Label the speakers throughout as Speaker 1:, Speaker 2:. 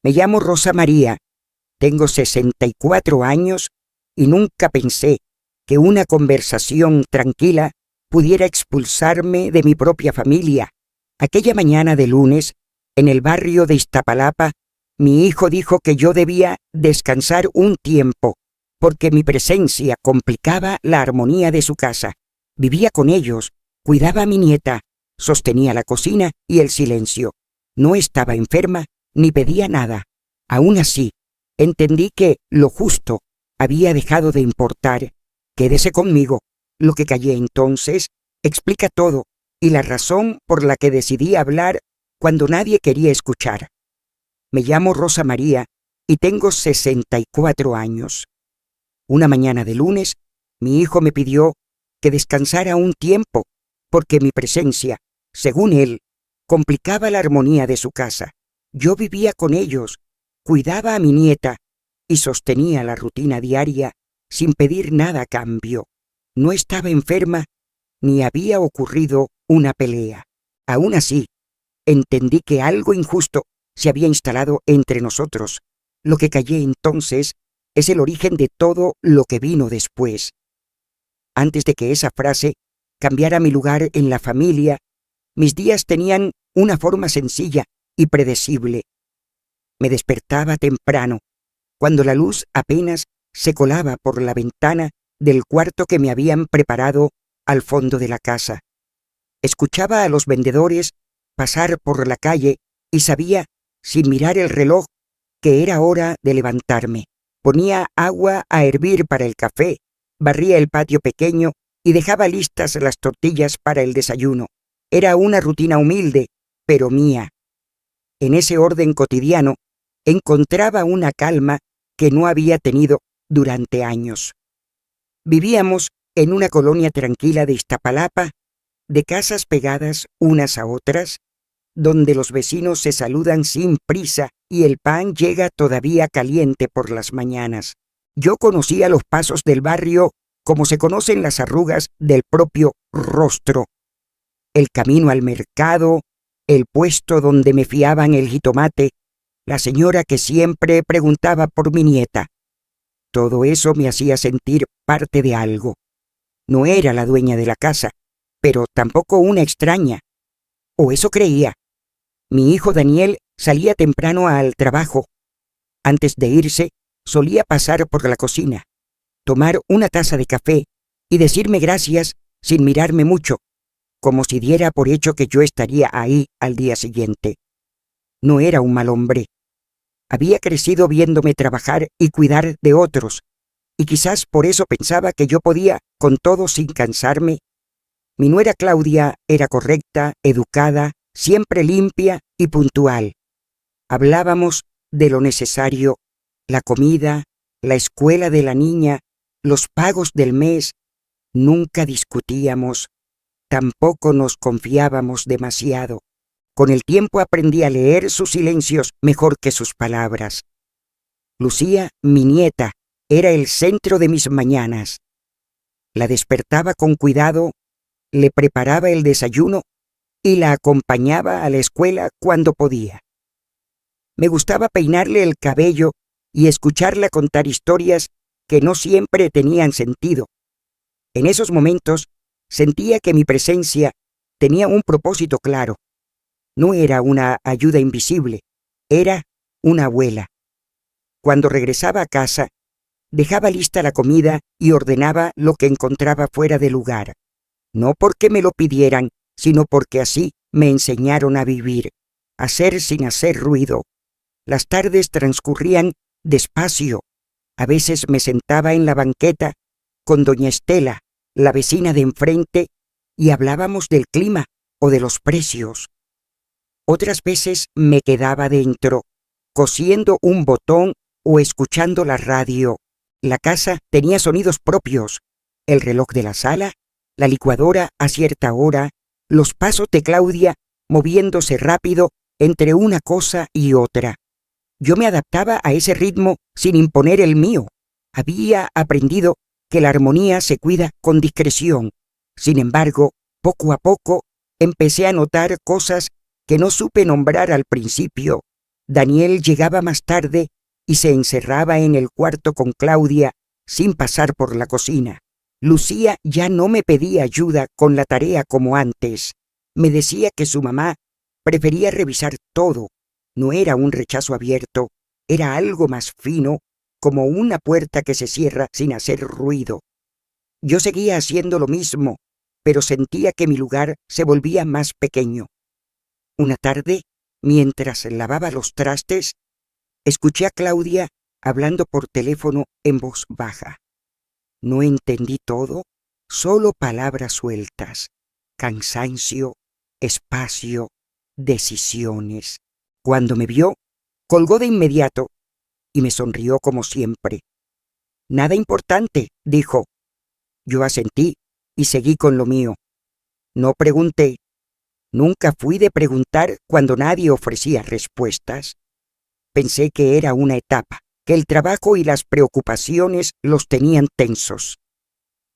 Speaker 1: Me llamo Rosa María, tengo 64 años y nunca pensé que una conversación tranquila pudiera expulsarme de mi propia familia. Aquella mañana de lunes, en el barrio de Iztapalapa, mi hijo dijo que yo debía descansar un tiempo, porque mi presencia complicaba la armonía de su casa. Vivía con ellos, cuidaba a mi nieta, sostenía la cocina y el silencio. No estaba enferma ni pedía nada. Aún así, entendí que lo justo había dejado de importar. Quédese conmigo. Lo que callé entonces explica todo y la razón por la que decidí hablar cuando nadie quería escuchar. Me llamo Rosa María y tengo 64 años. Una mañana de lunes, mi hijo me pidió que descansara un tiempo porque mi presencia, según él, complicaba la armonía de su casa. Yo vivía con ellos, cuidaba a mi nieta y sostenía la rutina diaria sin pedir nada a cambio. No estaba enferma ni había ocurrido una pelea. Aún así, entendí que algo injusto se había instalado entre nosotros. Lo que callé entonces es el origen de todo lo que vino después. Antes de que esa frase cambiara mi lugar en la familia, mis días tenían una forma sencilla y predecible. Me despertaba temprano, cuando la luz apenas se colaba por la ventana del cuarto que me habían preparado al fondo de la casa. Escuchaba a los vendedores pasar por la calle y sabía, sin mirar el reloj, que era hora de levantarme. Ponía agua a hervir para el café, barría el patio pequeño y dejaba listas las tortillas para el desayuno. Era una rutina humilde, pero mía. En ese orden cotidiano encontraba una calma que no había tenido durante años. Vivíamos en una colonia tranquila de Iztapalapa, de casas pegadas unas a otras, donde los vecinos se saludan sin prisa y el pan llega todavía caliente por las mañanas. Yo conocía los pasos del barrio como se conocen las arrugas del propio rostro. El camino al mercado, el puesto donde me fiaban el jitomate, la señora que siempre preguntaba por mi nieta. Todo eso me hacía sentir parte de algo. No era la dueña de la casa, pero tampoco una extraña. O eso creía. Mi hijo Daniel salía temprano al trabajo. Antes de irse, solía pasar por la cocina, tomar una taza de café y decirme gracias sin mirarme mucho, como si diera por hecho que yo estaría ahí al día siguiente. No era un mal hombre. Había crecido viéndome trabajar y cuidar de otros, y quizás por eso pensaba que yo podía con todo sin cansarme. Mi nuera Claudia era correcta, educada, siempre limpia y puntual. Hablábamos de lo necesario, la comida, la escuela de la niña, los pagos del mes. Nunca discutíamos, tampoco nos confiábamos demasiado. Con el tiempo aprendí a leer sus silencios mejor que sus palabras. Lucía, mi nieta, era el centro de mis mañanas. La despertaba con cuidado, le preparaba el desayuno y la acompañaba a la escuela cuando podía. Me gustaba peinarle el cabello y escucharla contar historias que no siempre tenían sentido. En esos momentos sentía que mi presencia tenía un propósito claro. No era una ayuda invisible, era una abuela. Cuando regresaba a casa, dejaba lista la comida y ordenaba lo que encontraba fuera de lugar. No porque me lo pidieran, sino porque así me enseñaron a vivir, a ser sin hacer ruido. Las tardes transcurrían despacio. A veces me sentaba en la banqueta con doña Estela, la vecina de enfrente, y hablábamos del clima o de los precios. Otras veces me quedaba dentro, cosiendo un botón o escuchando la radio. La casa tenía sonidos propios, el reloj de la sala, la licuadora a cierta hora, los pasos de Claudia moviéndose rápido entre una cosa y otra. Yo me adaptaba a ese ritmo sin imponer el mío. Había aprendido que la armonía se cuida con discreción. Sin embargo, poco a poco empecé a notar cosas que no supe nombrar al principio Daniel llegaba más tarde y se encerraba en el cuarto con Claudia sin pasar por la cocina. Lucía ya no me pedía ayuda con la tarea como antes. Me decía que su mamá prefería revisar todo. No era un rechazo abierto, era algo más fino, como una puerta que se cierra sin hacer ruido. Yo seguía haciendo lo mismo, pero sentía que mi lugar se volvía más pequeño. Una tarde, mientras lavaba los trastes, escuché a Claudia hablando por teléfono en voz baja. No entendí todo, solo palabras sueltas, cansancio, espacio, decisiones. Cuando me vio, colgó de inmediato y me sonrió como siempre. Nada importante, dijo. Yo asentí y seguí con lo mío. No pregunté. Nunca fui de preguntar cuando nadie ofrecía respuestas. Pensé que era una etapa, que el trabajo y las preocupaciones los tenían tensos.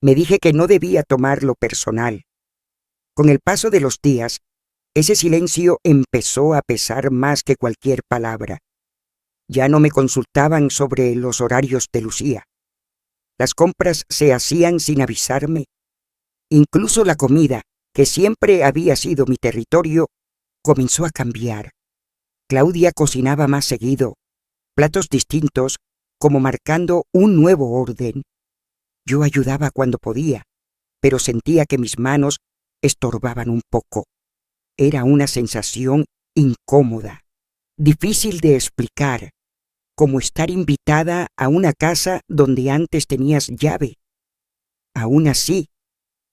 Speaker 1: Me dije que no debía tomarlo personal. Con el paso de los días, ese silencio empezó a pesar más que cualquier palabra. Ya no me consultaban sobre los horarios de Lucía. Las compras se hacían sin avisarme. Incluso la comida, que siempre había sido mi territorio, comenzó a cambiar. Claudia cocinaba más seguido, platos distintos, como marcando un nuevo orden. Yo ayudaba cuando podía, pero sentía que mis manos estorbaban un poco. Era una sensación incómoda, difícil de explicar, como estar invitada a una casa donde antes tenías llave. Aún así,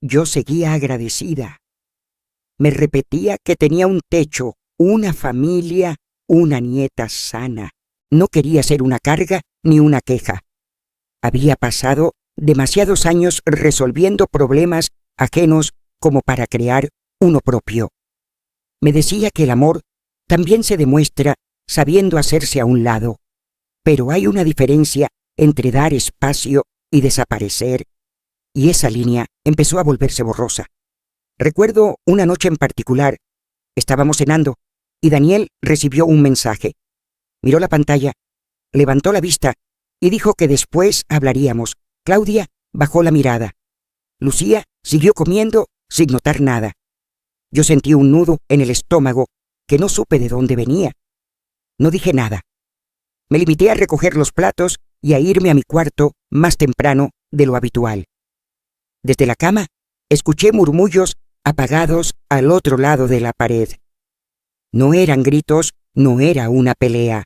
Speaker 1: yo seguía agradecida. Me repetía que tenía un techo, una familia, una nieta sana. No quería ser una carga ni una queja. Había pasado demasiados años resolviendo problemas ajenos como para crear uno propio. Me decía que el amor también se demuestra sabiendo hacerse a un lado, pero hay una diferencia entre dar espacio y desaparecer, y esa línea empezó a volverse borrosa. Recuerdo una noche en particular. Estábamos cenando y Daniel recibió un mensaje. Miró la pantalla, levantó la vista y dijo que después hablaríamos. Claudia bajó la mirada. Lucía siguió comiendo sin notar nada. Yo sentí un nudo en el estómago que no supe de dónde venía. No dije nada. Me limité a recoger los platos y a irme a mi cuarto más temprano de lo habitual. Desde la cama escuché murmullos apagados al otro lado de la pared. No eran gritos, no era una pelea.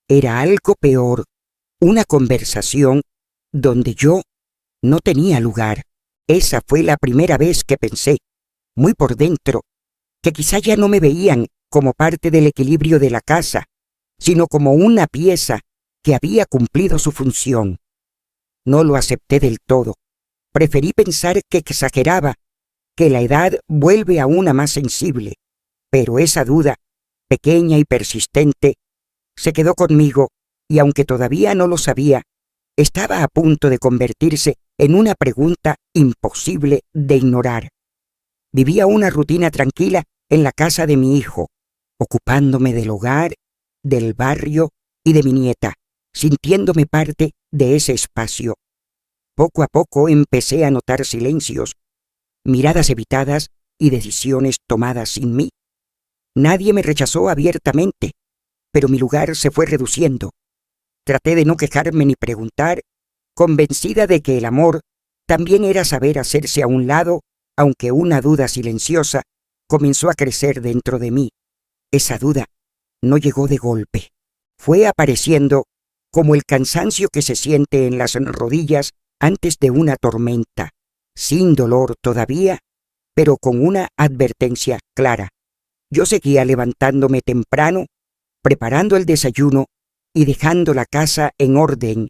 Speaker 1: Era algo peor, una conversación donde yo no tenía lugar. Esa fue la primera vez que pensé, muy por dentro, que quizá ya no me veían como parte del equilibrio de la casa, sino como una pieza que había cumplido su función. No lo acepté del todo. Preferí pensar que exageraba, que la edad vuelve a una más sensible, pero esa duda, pequeña y persistente, se quedó conmigo y aunque todavía no lo sabía, estaba a punto de convertirse en una pregunta imposible de ignorar. Vivía una rutina tranquila en la casa de mi hijo, ocupándome del hogar, del barrio y de mi nieta, sintiéndome parte de ese espacio. Poco a poco empecé a notar silencios, miradas evitadas y decisiones tomadas sin mí. Nadie me rechazó abiertamente, pero mi lugar se fue reduciendo. Traté de no quejarme ni preguntar, convencida de que el amor también era saber hacerse a un lado, aunque una duda silenciosa comenzó a crecer dentro de mí. Esa duda no llegó de golpe. Fue apareciendo como el cansancio que se siente en las rodillas antes de una tormenta, sin dolor todavía, pero con una advertencia clara. Yo seguía levantándome temprano, preparando el desayuno y dejando la casa en orden,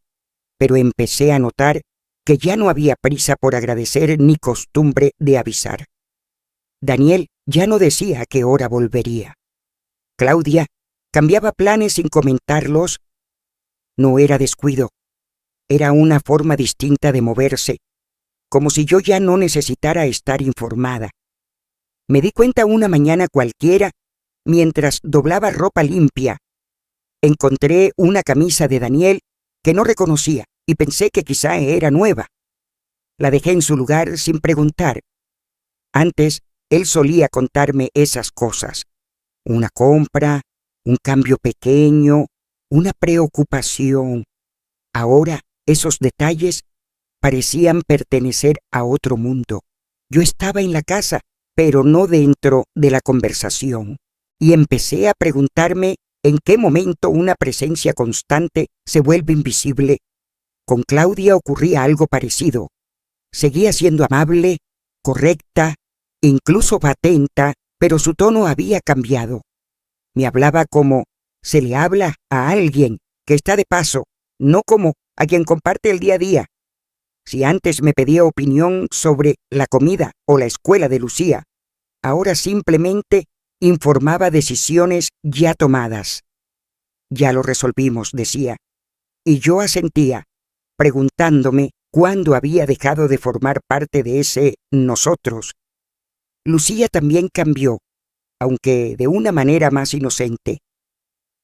Speaker 1: pero empecé a notar que ya no había prisa por agradecer ni costumbre de avisar. Daniel ya no decía a qué hora volvería. Claudia cambiaba planes sin comentarlos. No era descuido, era una forma distinta de moverse, como si yo ya no necesitara estar informada. Me di cuenta una mañana cualquiera, mientras doblaba ropa limpia, encontré una camisa de Daniel que no reconocía y pensé que quizá era nueva. La dejé en su lugar sin preguntar. Antes, él solía contarme esas cosas. Una compra, un cambio pequeño, una preocupación. Ahora, esos detalles parecían pertenecer a otro mundo. Yo estaba en la casa, pero no dentro de la conversación, y empecé a preguntarme en qué momento una presencia constante se vuelve invisible. Con Claudia ocurría algo parecido. Seguía siendo amable, correcta, incluso atenta, pero su tono había cambiado. Me hablaba como se le habla a alguien que está de paso, no como a quien comparte el día a día. Si antes me pedía opinión sobre la comida o la escuela de Lucía, ahora simplemente informaba decisiones ya tomadas. Ya lo resolvimos, decía, y yo asentía, preguntándome cuándo había dejado de formar parte de ese nosotros. Lucía también cambió, aunque de una manera más inocente.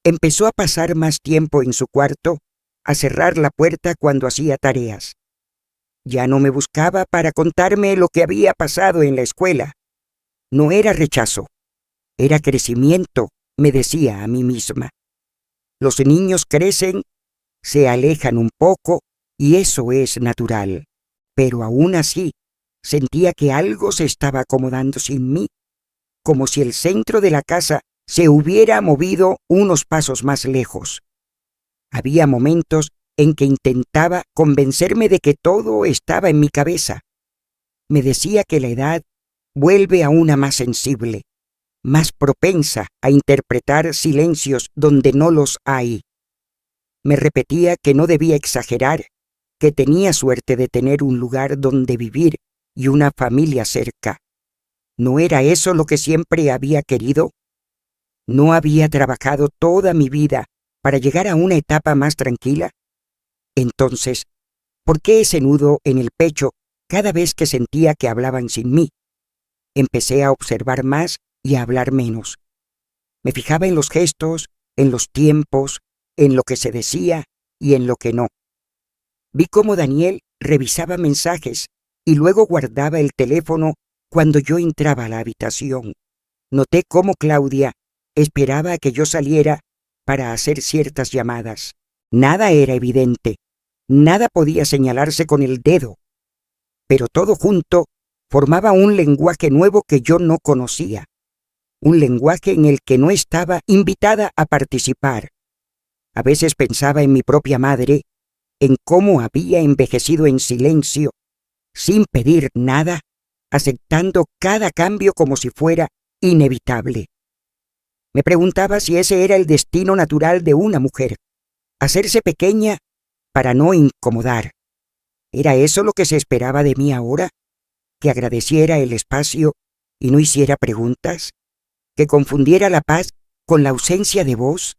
Speaker 1: Empezó a pasar más tiempo en su cuarto, a cerrar la puerta cuando hacía tareas. Ya no me buscaba para contarme lo que había pasado en la escuela. No era rechazo, era crecimiento, me decía a mí misma. Los niños crecen, se alejan un poco, y eso es natural. Pero aún así, sentía que algo se estaba acomodando sin mí, como si el centro de la casa se hubiera movido unos pasos más lejos. Había momentos en que intentaba convencerme de que todo estaba en mi cabeza. Me decía que la edad vuelve a una más sensible, más propensa a interpretar silencios donde no los hay. Me repetía que no debía exagerar, que tenía suerte de tener un lugar donde vivir y una familia cerca. ¿No era eso lo que siempre había querido? ¿No había trabajado toda mi vida para llegar a una etapa más tranquila? Entonces, ¿por qué ese nudo en el pecho cada vez que sentía que hablaban sin mí? Empecé a observar más y a hablar menos. Me fijaba en los gestos, en los tiempos, en lo que se decía y en lo que no. Vi cómo Daniel revisaba mensajes y luego guardaba el teléfono cuando yo entraba a la habitación. Noté cómo Claudia esperaba a que yo saliera para hacer ciertas llamadas. Nada era evidente, nada podía señalarse con el dedo, pero todo junto formaba un lenguaje nuevo que yo no conocía, un lenguaje en el que no estaba invitada a participar. A veces pensaba en mi propia madre, en cómo había envejecido en silencio, sin pedir nada, aceptando cada cambio como si fuera inevitable. Me preguntaba si ese era el destino natural de una mujer, hacerse pequeña para no incomodar. ¿Era eso lo que se esperaba de mí ahora? ¿Que agradeciera el espacio y no hiciera preguntas? ¿Que confundiera la paz con la ausencia de voz?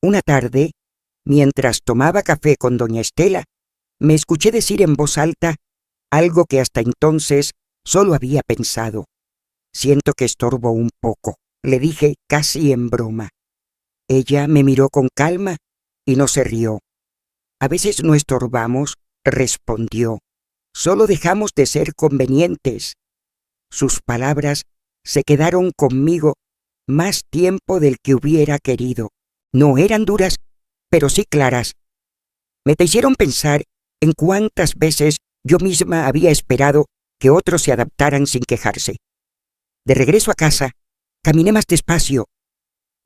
Speaker 1: Una tarde, mientras tomaba café con doña Estela, me escuché decir en voz alta algo que hasta entonces solo había pensado. Siento que estorbo un poco, le dije casi en broma. Ella me miró con calma y no se rió. A veces no estorbamos, respondió. Solo dejamos de ser convenientes. Sus palabras se quedaron conmigo más tiempo del que hubiera querido. No eran duras, pero sí claras. Me hicieron pensar en cuántas veces yo misma había esperado que otros se adaptaran sin quejarse. De regreso a casa, caminé más despacio.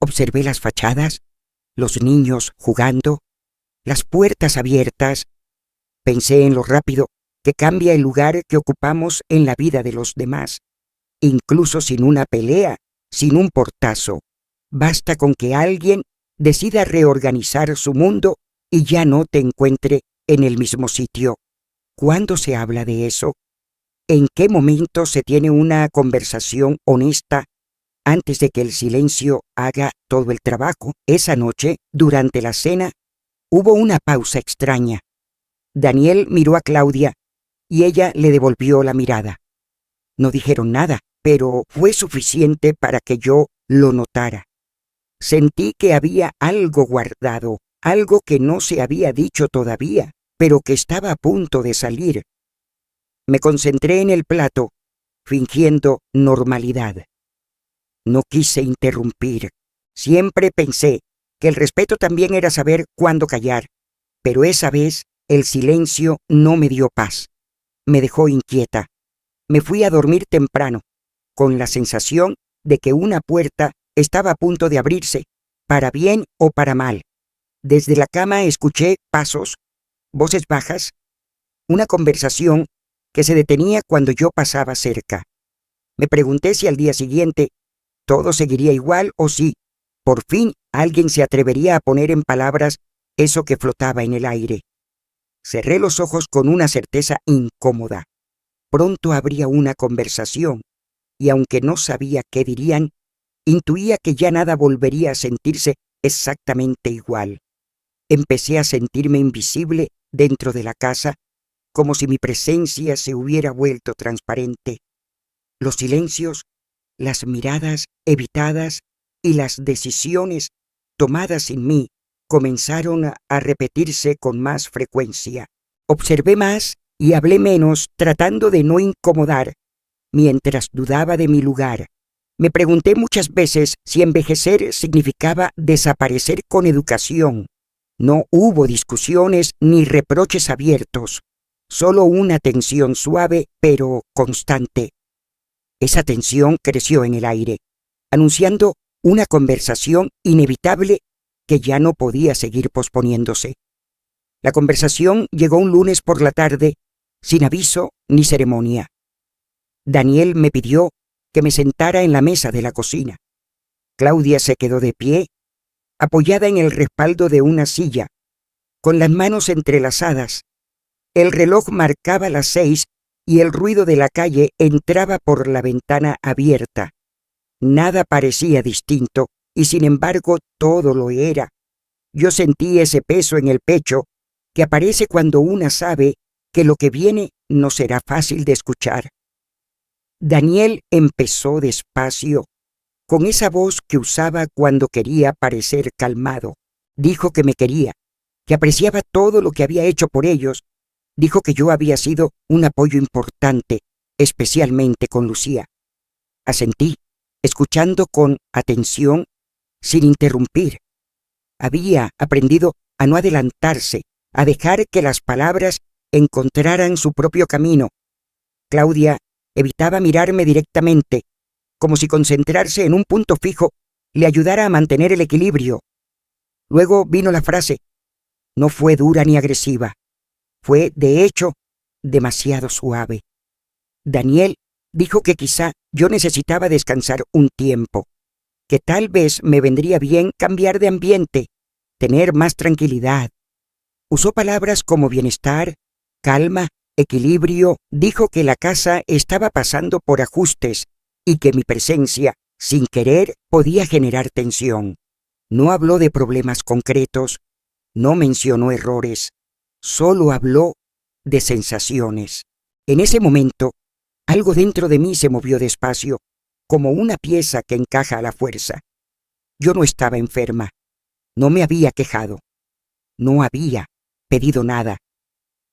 Speaker 1: Observé las fachadas, los niños jugando, las puertas abiertas. Pensé en lo rápido que cambia el lugar que ocupamos en la vida de los demás, incluso sin una pelea, sin un portazo. Basta con que alguien decida reorganizar su mundo y ya no te encuentre en el mismo sitio. ¿Cuándo se habla de eso? ¿En qué momento se tiene una conversación honesta antes de que el silencio haga todo el trabajo? Esa noche, durante la cena, hubo una pausa extraña. Daniel miró a Claudia y ella le devolvió la mirada. No dijeron nada, pero fue suficiente para que yo lo notara. Sentí que había algo guardado, algo que no se había dicho todavía, pero que estaba a punto de salir. Me concentré en el plato, fingiendo normalidad. No quise interrumpir. Siempre pensé que el respeto también era saber cuándo callar, pero esa vez el silencio no me dio paz. Me dejó inquieta. Me fui a dormir temprano, con la sensación de que una puerta estaba a punto de abrirse, para bien o para mal. Desde la cama escuché pasos, voces bajas, una conversación que se detenía cuando yo pasaba cerca. Me pregunté si al día siguiente todo seguiría igual o si, por fin, alguien se atrevería a poner en palabras eso que flotaba en el aire. Cerré los ojos con una certeza incómoda. Pronto habría una conversación, y aunque no sabía qué dirían, intuía que ya nada volvería a sentirse exactamente igual. Empecé a sentirme invisible dentro de la casa, como si mi presencia se hubiera vuelto transparente. Los silencios, las miradas evitadas y las decisiones tomadas sin mí comenzaron a repetirse con más frecuencia. Observé más y hablé menos, tratando de no incomodar, mientras dudaba de mi lugar. Me pregunté muchas veces si envejecer significaba desaparecer con educación. No hubo discusiones ni reproches abiertos, solo una tensión suave pero constante. Esa tensión creció en el aire, anunciando una conversación inevitable que ya no podía seguir posponiéndose. La conversación llegó un lunes por la tarde, sin aviso ni ceremonia. Daniel me pidió que me sentara en la mesa de la cocina. Claudia se quedó de pie, apoyada en el respaldo de una silla, con las manos entrelazadas. El reloj marcaba las 6 y el ruido de la calle entraba por la ventana abierta. Nada parecía distinto y sin embargo todo lo era. Yo sentí ese peso en el pecho que aparece cuando una sabe que lo que viene no será fácil de escuchar. Daniel empezó despacio, con esa voz que usaba cuando quería parecer calmado. Dijo que me quería, que apreciaba todo lo que había hecho por ellos. Dijo que yo había sido un apoyo importante, especialmente con Lucía. Asentí, escuchando con atención, sin interrumpir. Había aprendido a no adelantarse, a dejar que las palabras encontraran su propio camino. Claudia evitaba mirarme directamente, como si concentrarse en un punto fijo le ayudara a mantener el equilibrio. Luego vino la frase. No fue dura ni agresiva. Fue, de hecho, demasiado suave. Daniel dijo que quizá yo necesitaba descansar un tiempo, que tal vez me vendría bien cambiar de ambiente, tener más tranquilidad. Usó palabras como bienestar, calma, equilibrio. Dijo que la casa estaba pasando por ajustes y que mi presencia, sin querer, podía generar tensión. No habló de problemas concretos, no mencionó errores, solo habló de sensaciones. En ese momento, algo dentro de mí se movió despacio, como una pieza que encaja a la fuerza. Yo no estaba enferma, no me había quejado, no había pedido nada,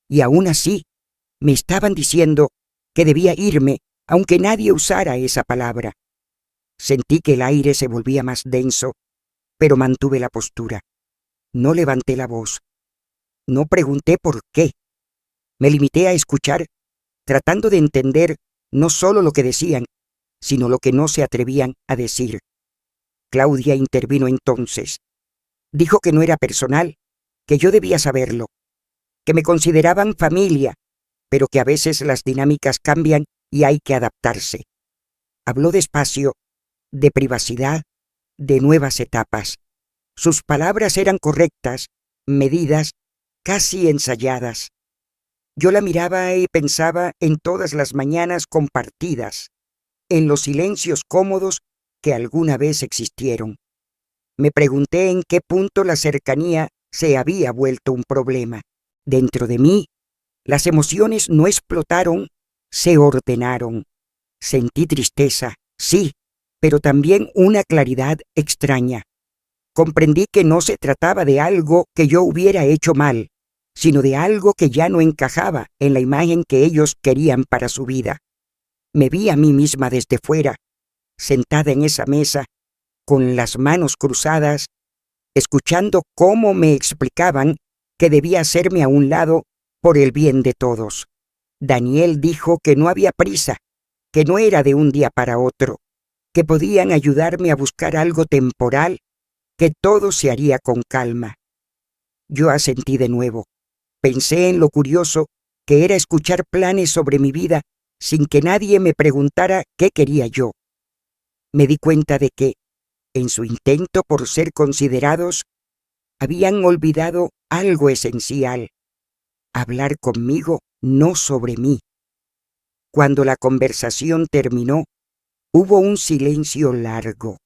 Speaker 1: y aún así me estaban diciendo que debía irme, aunque nadie usara esa palabra. Sentí que el aire se volvía más denso, pero mantuve la postura. No levanté la voz. No pregunté por qué. Me limité a escuchar, tratando de entender no solo lo que decían, sino lo que no se atrevían a decir. Claudia intervino entonces. Dijo que no era personal, que yo debía saberlo, que me consideraban familia, pero que a veces las dinámicas cambian y hay que adaptarse. Habló despacio, de privacidad, de nuevas etapas. Sus palabras eran correctas, medidas, casi ensayadas. Yo la miraba y pensaba en todas las mañanas compartidas, en los silencios cómodos que alguna vez existieron. Me pregunté en qué punto la cercanía se había vuelto un problema. Dentro de mí, las emociones no explotaron, se ordenaron. Sentí tristeza, sí, pero también una claridad extraña. Comprendí que no se trataba de algo que yo hubiera hecho mal, sino de algo que ya no encajaba en la imagen que ellos querían para su vida. Me vi a mí misma desde fuera, sentada en esa mesa, con las manos cruzadas, escuchando cómo me explicaban que debía hacerme a un lado por el bien de todos. Daniel dijo que no había prisa, que no era de un día para otro, que podían ayudarme a buscar algo temporal, que todo se haría con calma. Yo asentí de nuevo. Pensé en lo curioso que era escuchar planes sobre mi vida sin que nadie me preguntara qué quería yo. Me di cuenta de que, en su intento por ser considerados, habían olvidado algo esencial: hablar conmigo, no sobre mí. Cuando la conversación terminó, hubo un silencio largo.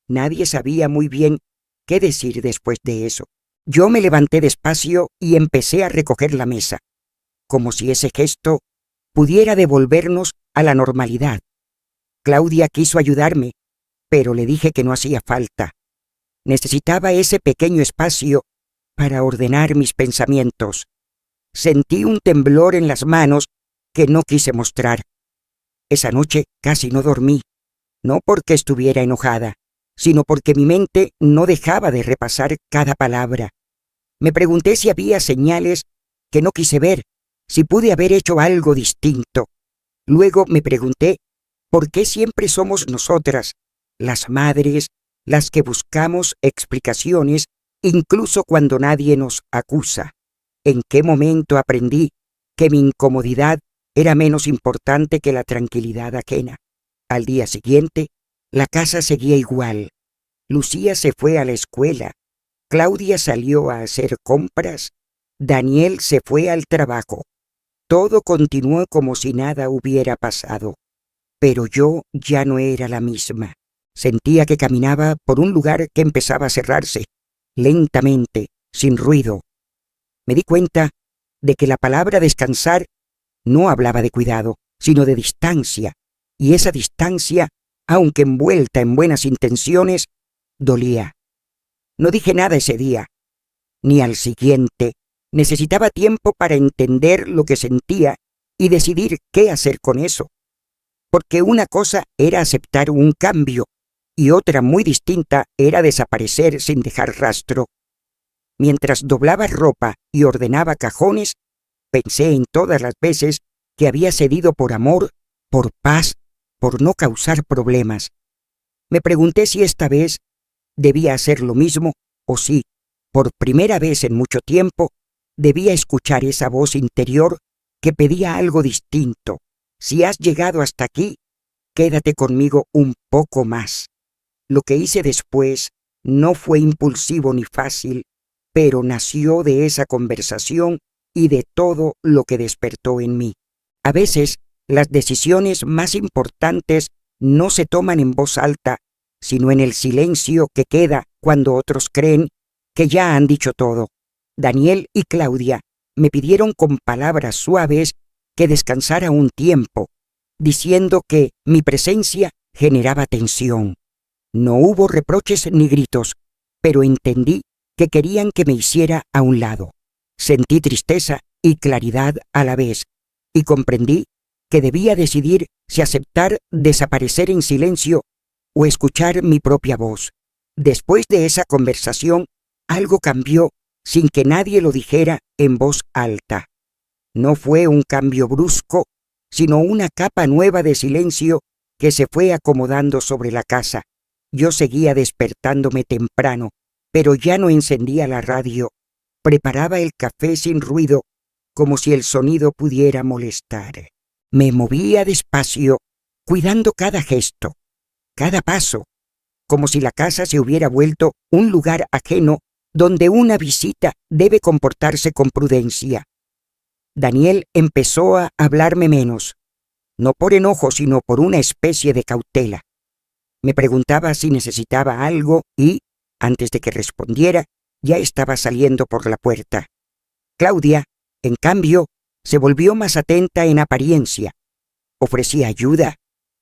Speaker 1: Nadie sabía muy bien qué decir después de eso. Yo me levanté despacio y empecé a recoger la mesa, como si ese gesto pudiera devolvernos a la normalidad. Claudia quiso ayudarme, pero le dije que no hacía falta. Necesitaba ese pequeño espacio para ordenar mis pensamientos. Sentí un temblor en las manos que no quise mostrar. Esa noche casi no dormí, no porque estuviera enojada, sino porque mi mente no dejaba de repasar cada palabra. Me pregunté si había señales que no quise ver, si pude haber hecho algo distinto. Luego me pregunté por qué siempre somos nosotras, las madres, las que buscamos explicaciones, incluso cuando nadie nos acusa. ¿En qué momento aprendí que mi incomodidad era menos importante que la tranquilidad ajena? Al día siguiente, la casa seguía igual. Lucía se fue a la escuela, Claudia salió a hacer compras, Daniel se fue al trabajo. Todo continuó como si nada hubiera pasado. Pero yo ya no era la misma. Sentía que caminaba por un lugar que empezaba a cerrarse, lentamente, sin ruido. Me di cuenta de que la palabra descansar no hablaba de cuidado, sino de distancia, y esa distancia, aunque envuelta en buenas intenciones, dolía. No dije nada ese día, ni al siguiente. Necesitaba tiempo para entender lo que sentía y decidir qué hacer con eso. Porque una cosa era aceptar un cambio y otra muy distinta era desaparecer sin dejar rastro. Mientras doblaba ropa y ordenaba cajones, pensé en todas las veces que había cedido por amor, por paz, por no causar problemas. Me pregunté si esta vez debía hacer lo mismo o si, por primera vez en mucho tiempo, debía escuchar esa voz interior que pedía algo distinto. Si has llegado hasta aquí, quédate conmigo un poco más. Lo que hice después no fue impulsivo ni fácil, pero nació de esa conversación y de todo lo que despertó en mí. A veces, las decisiones más importantes no se toman en voz alta, sino en el silencio que queda cuando otros creen que ya han dicho todo. Daniel y Claudia me pidieron con palabras suaves que descansara un tiempo, diciendo que mi presencia generaba tensión. No hubo reproches ni gritos, pero entendí que querían que me hiciera a un lado. Sentí tristeza y claridad a la vez, y comprendí que debía decidir si aceptar desaparecer en silencio o escuchar mi propia voz. Después de esa conversación, algo cambió sin que nadie lo dijera en voz alta. No fue un cambio brusco, sino una capa nueva de silencio que se fue acomodando sobre la casa. Yo seguía despertándome temprano, pero ya no encendía la radio. Preparaba el café sin ruido, como si el sonido pudiera molestar. Me movía despacio, cuidando cada gesto, cada paso, como si la casa se hubiera vuelto un lugar ajeno donde una visita debe comportarse con prudencia. Daniel empezó a hablarme menos, no por enojo, sino por una especie de cautela. Me preguntaba si necesitaba algo y, antes de que respondiera, ya estaba saliendo por la puerta. Claudia, en cambio, se volvió más atenta en apariencia. Ofrecía ayuda,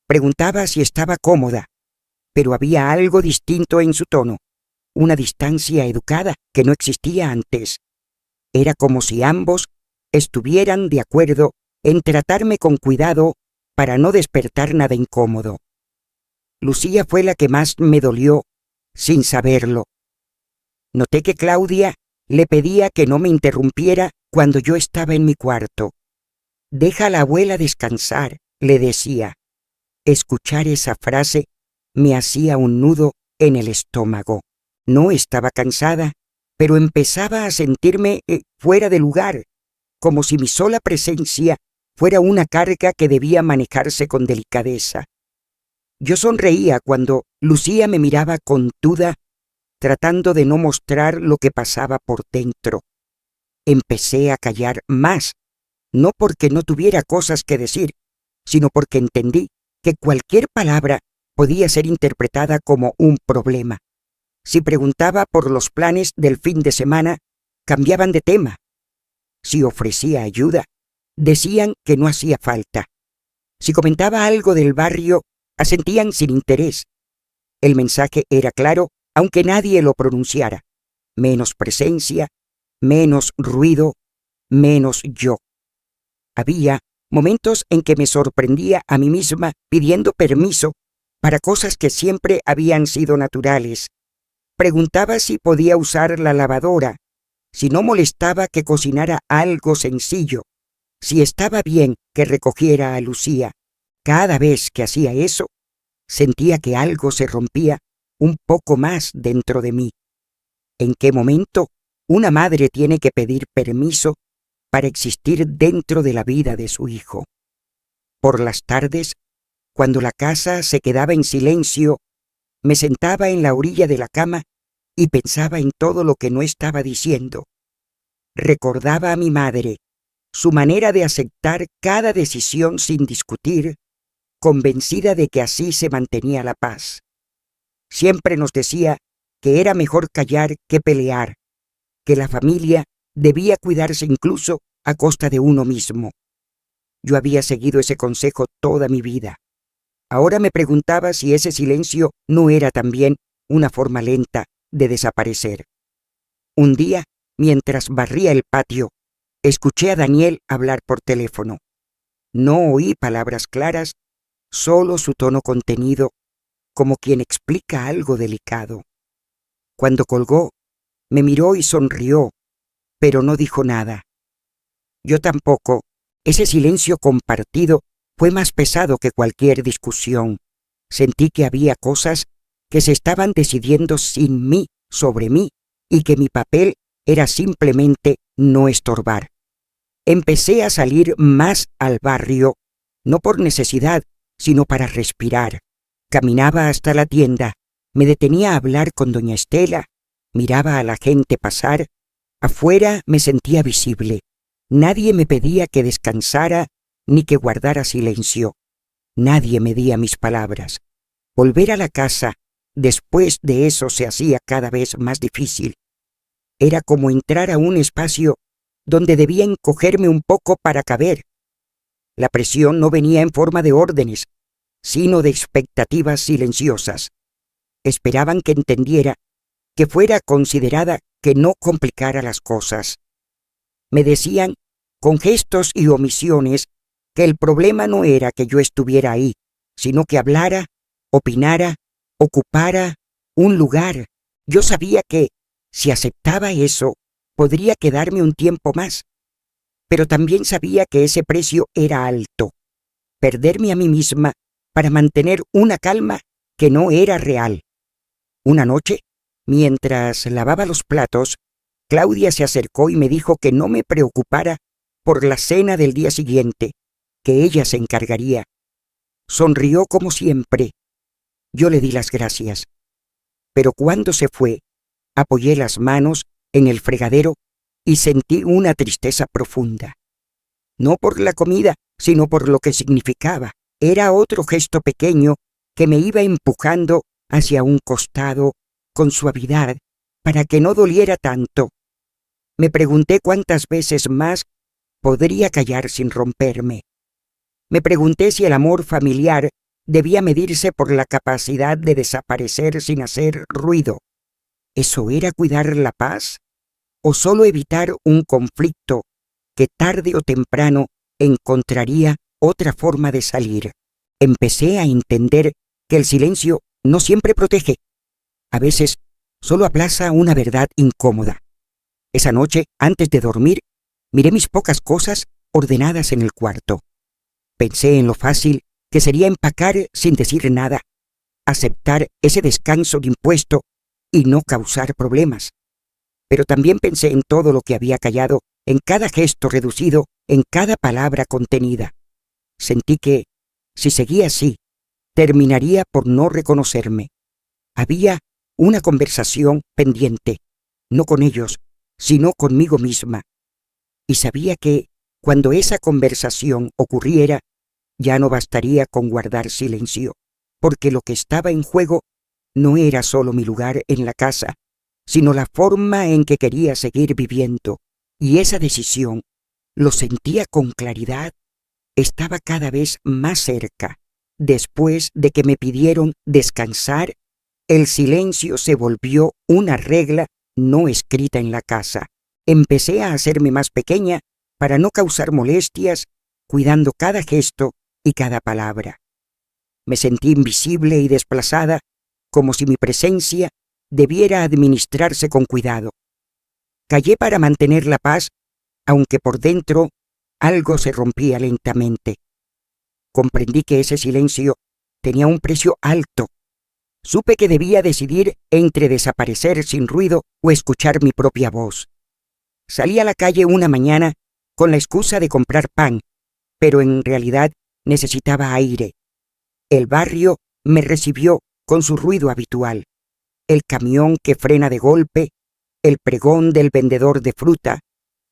Speaker 1: preguntaba si estaba cómoda, pero había algo distinto en su tono. una distancia educada que no existía antes. Era como si ambos estuvieran de acuerdo en tratarme con cuidado para no despertar nada incómodo. Lucía fue la que más me dolió, sin saberlo. Noté que Claudia le pedía que no me interrumpiera cuando yo estaba en mi cuarto. «Deja a la abuela descansar», le decía. Escuchar esa frase me hacía un nudo en el estómago. No estaba cansada, pero empezaba a sentirme fuera de lugar, como si mi sola presencia fuera una carga que debía manejarse con delicadeza. Yo sonreía cuando Lucía me miraba contuda, tratando de no mostrar lo que pasaba por dentro. Empecé a callar más, no porque no tuviera cosas que decir, sino porque entendí que cualquier palabra podía ser interpretada como un problema. Si preguntaba por los planes del fin de semana, cambiaban de tema. Si ofrecía ayuda, decían que no hacía falta. Si comentaba algo del barrio, asentían sin interés. El mensaje era claro, aunque nadie lo pronunciara. Menos presencia, menos ruido, menos yo. Había momentos en que me sorprendía a mí misma pidiendo permiso para cosas que siempre habían sido naturales. Preguntaba si podía usar la lavadora, si no molestaba que cocinara algo sencillo, si estaba bien que recogiera a Lucía. Cada vez que hacía eso, sentía que algo se rompía un poco más dentro de mí. ¿En qué momento una madre tiene que pedir permiso para existir dentro de la vida de su hijo? Por las tardes, cuando la casa se quedaba en silencio, me sentaba en la orilla de la cama y pensaba en todo lo que no estaba diciendo. Recordaba a mi madre, su manera de aceptar cada decisión sin discutir, convencida de que así se mantenía la paz. Siempre nos decía que era mejor callar que pelear, que la familia debía cuidarse incluso a costa de uno mismo. Yo había seguido ese consejo toda mi vida. Ahora me preguntaba si ese silencio no era también una forma lenta de desaparecer. Un día, mientras barría el patio, escuché a Daniel hablar por teléfono. No oí palabras claras, solo su tono contenido, como quien explica algo delicado. Cuando colgó, me miró y sonrió, pero no dijo nada. Yo tampoco. Ese silencio compartido fue más pesado que cualquier discusión. Sentí que había cosas que se estaban decidiendo sin mí, sobre mí, y que mi papel era simplemente no estorbar. Empecé a salir más al barrio, no por necesidad, sino para respirar. Caminaba hasta la tienda, me detenía a hablar con doña Estela, miraba a la gente pasar. Afuera me sentía visible. Nadie me pedía que descansara ni que guardara silencio. Nadie medía mis palabras. Volver a la casa después de eso se hacía cada vez más difícil. Era como entrar a un espacio donde debía encogerme un poco para caber. La presión no venía en forma de órdenes, sino de expectativas silenciosas. Esperaban que entendiera, que fuera considerada, que no complicara las cosas. Me decían, con gestos y omisiones, que el problema no era que yo estuviera ahí, sino que hablara, opinara, ocupara un lugar. Yo sabía que, si aceptaba eso, podría quedarme un tiempo más. Pero también sabía que ese precio era alto. Perderme a mí misma para mantener una calma que no era real. Una noche, mientras lavaba los platos, Claudia se acercó y me dijo que no me preocupara por la cena del día siguiente, que ella se encargaría. Sonrió como siempre. Yo le di las gracias. Pero cuando se fue, apoyé las manos en el fregadero y sentí una tristeza profunda. No por la comida, sino por lo que significaba. Era otro gesto pequeño que me iba empujando hacia un costado con suavidad para que no doliera tanto. Me pregunté cuántas veces más podría callar sin romperme. Me pregunté si el amor familiar debía medirse por la capacidad de desaparecer sin hacer ruido. ¿Eso era cuidar la paz? ¿O solo evitar un conflicto que tarde o temprano encontraría otra forma de salir? Empecé a entender que el silencio no siempre protege. A veces solo aplaza una verdad incómoda. Esa noche, antes de dormir, miré mis pocas cosas ordenadas en el cuarto. Pensé en lo fácil que sería empacar sin decir nada, aceptar ese descanso de impuesto y no causar problemas. Pero también pensé en todo lo que había callado, en cada gesto reducido, en cada palabra contenida. Sentí que, si seguía así, terminaría por no reconocerme. Había una conversación pendiente, no con ellos, sino conmigo misma. Y sabía que, cuando esa conversación ocurriera, ya no bastaría con guardar silencio, porque lo que estaba en juego no era solo mi lugar en la casa, sino la forma en que quería seguir viviendo. Y esa decisión, lo sentía con claridad, estaba cada vez más cerca. Después de que me pidieron descansar, el silencio se volvió una regla no escrita en la casa. Empecé a hacerme más pequeña para no causar molestias, cuidando cada gesto y cada palabra. Me sentí invisible y desplazada, como si mi presencia debiera administrarse con cuidado. Callé para mantener la paz, aunque por dentro algo se rompía lentamente. Comprendí que ese silencio tenía un precio alto. Supe que debía decidir entre desaparecer sin ruido o escuchar mi propia voz. Salí a la calle una mañana con la excusa de comprar pan, pero en realidad necesitaba aire. El barrio me recibió con su ruido habitual. El camión que frena de golpe, el pregón del vendedor de fruta,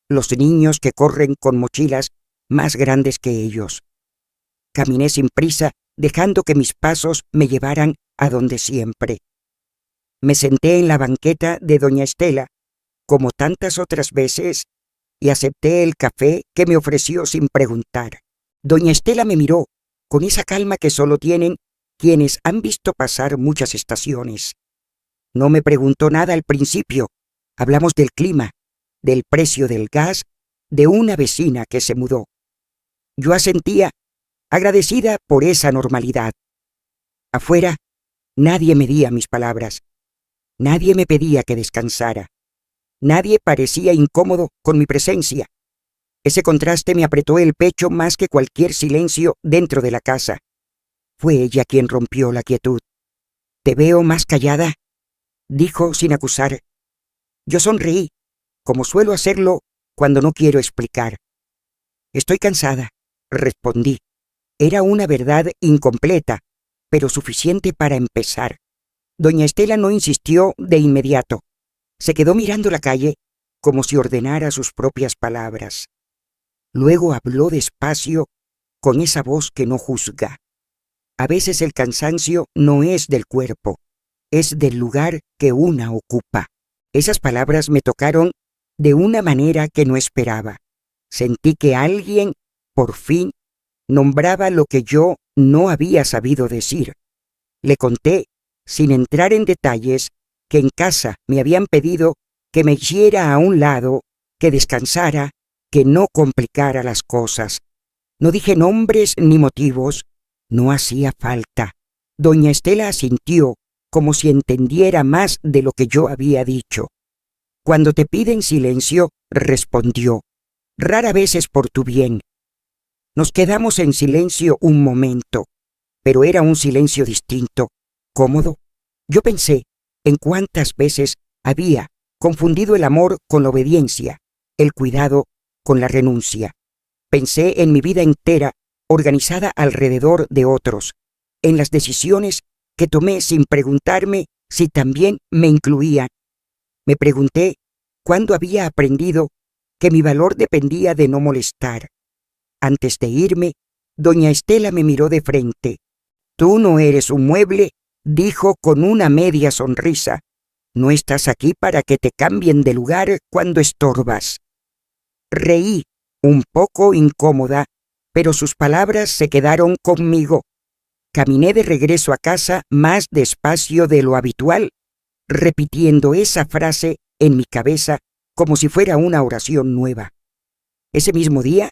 Speaker 1: los niños que corren con mochilas más grandes que ellos. Caminé sin prisa, dejando que mis pasos me llevaran a donde siempre. Me senté en la banqueta de doña Estela, como tantas otras veces, y acepté el café que me ofreció sin preguntar. Doña Estela me miró con esa calma que solo tienen quienes han visto pasar muchas estaciones. No me preguntó nada al principio. Hablamos del clima, del precio del gas, de una vecina que se mudó. Yo asentía, agradecida por esa normalidad. Afuera, nadie medía mis palabras. Nadie me pedía que descansara. Nadie parecía incómodo con mi presencia. Ese contraste me apretó el pecho más que cualquier silencio dentro de la casa. Fue ella quien rompió la quietud. «¿Te veo más callada?», dijo sin acusar. Yo sonreí, como suelo hacerlo cuando no quiero explicar. «Estoy cansada», respondí. Era una verdad incompleta, pero suficiente para empezar. Doña Estela no insistió de inmediato. Se quedó mirando la calle como si ordenara sus propias palabras. Luego habló despacio, con esa voz que no juzga. A veces el cansancio no es del cuerpo, es del lugar que una ocupa. Esas palabras me tocaron de una manera que no esperaba. Sentí que alguien, por fin, nombraba lo que yo no había sabido decir. Le conté, sin entrar en detalles, que en casa me habían pedido que me hiciera a un lado, que descansara, que no complicara las cosas. No dije nombres ni motivos, no hacía falta. Doña Estela asintió, como si entendiera más de lo que yo había dicho. «Cuando te piden silencio», respondió, «rara vez es por tu bien». Nos quedamos en silencio un momento, pero era un silencio distinto, cómodo. Yo pensé en cuántas veces había confundido el amor con la obediencia, el cuidado con la renuncia. Pensé en mi vida entera organizada alrededor de otros, en las decisiones que tomé sin preguntarme si también me incluían. Me pregunté cuándo había aprendido que mi valor dependía de no molestar. Antes de irme, doña Estela me miró de frente. «Tú no eres un mueble», dijo con una media sonrisa. «No estás aquí para que te cambien de lugar cuando estorbas». Reí, un poco incómoda, pero sus palabras se quedaron conmigo. Caminé de regreso a casa más despacio de lo habitual, repitiendo esa frase en mi cabeza como si fuera una oración nueva. Ese mismo día,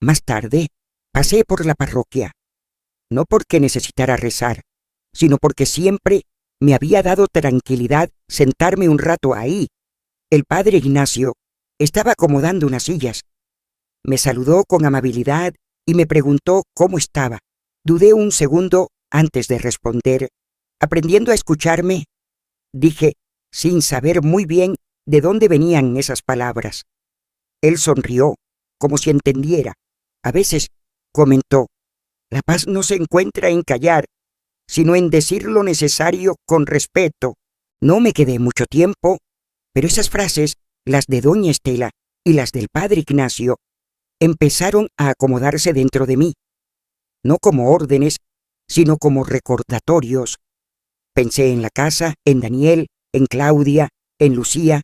Speaker 1: más tarde, pasé por la parroquia, no porque necesitara rezar, sino porque siempre me había dado tranquilidad sentarme un rato ahí. El padre Ignacio estaba acomodando unas sillas. Me saludó con amabilidad y me preguntó cómo estaba. Dudé un segundo antes de responder. Aprendiendo a escucharme, dije, sin saber muy bien de dónde venían esas palabras. Él sonrió, como si entendiera. A veces, comentó, la paz no se encuentra en callar, sino en decir lo necesario con respeto. No me quedé mucho tiempo, pero esas frases, las de doña Estela y las del padre Ignacio, empezaron a acomodarse dentro de mí, no como órdenes, sino como recordatorios. Pensé en la casa, en Daniel, en Claudia, en Lucía.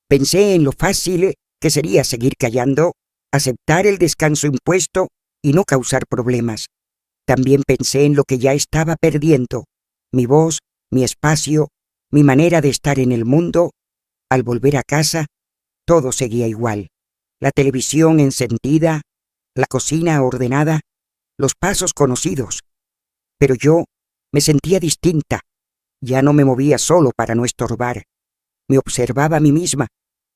Speaker 1: Pensé en lo fácil que sería seguir callando, aceptar el descanso impuesto y no causar problemas. También pensé en lo que ya estaba perdiendo, mi voz, mi espacio, mi manera de estar en el mundo. Al volver a casa, todo seguía igual. La televisión encendida, la cocina ordenada, los pasos conocidos. Pero yo me sentía distinta. Ya no me movía solo para no estorbar. Me observaba a mí misma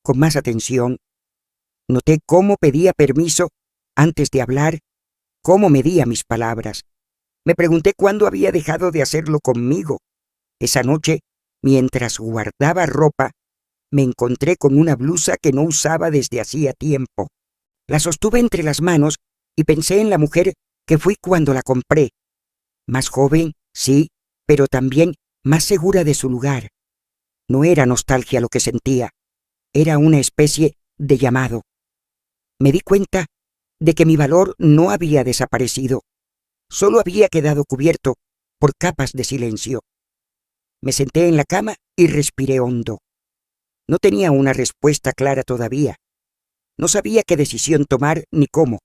Speaker 1: con más atención. Noté cómo pedía permiso antes de hablar, cómo medía mis palabras. Me pregunté cuándo había dejado de hacerlo conmigo. Esa noche, mientras guardaba ropa, me encontré con una blusa que no usaba desde hacía tiempo. La sostuve entre las manos y pensé en la mujer que fui cuando la compré. Más joven, sí, pero también más segura de su lugar. No era nostalgia lo que sentía, era una especie de llamado. Me di cuenta de que mi valor no había desaparecido, solo había quedado cubierto por capas de silencio. Me senté en la cama y respiré hondo. No tenía una respuesta clara todavía. No sabía qué decisión tomar ni cómo,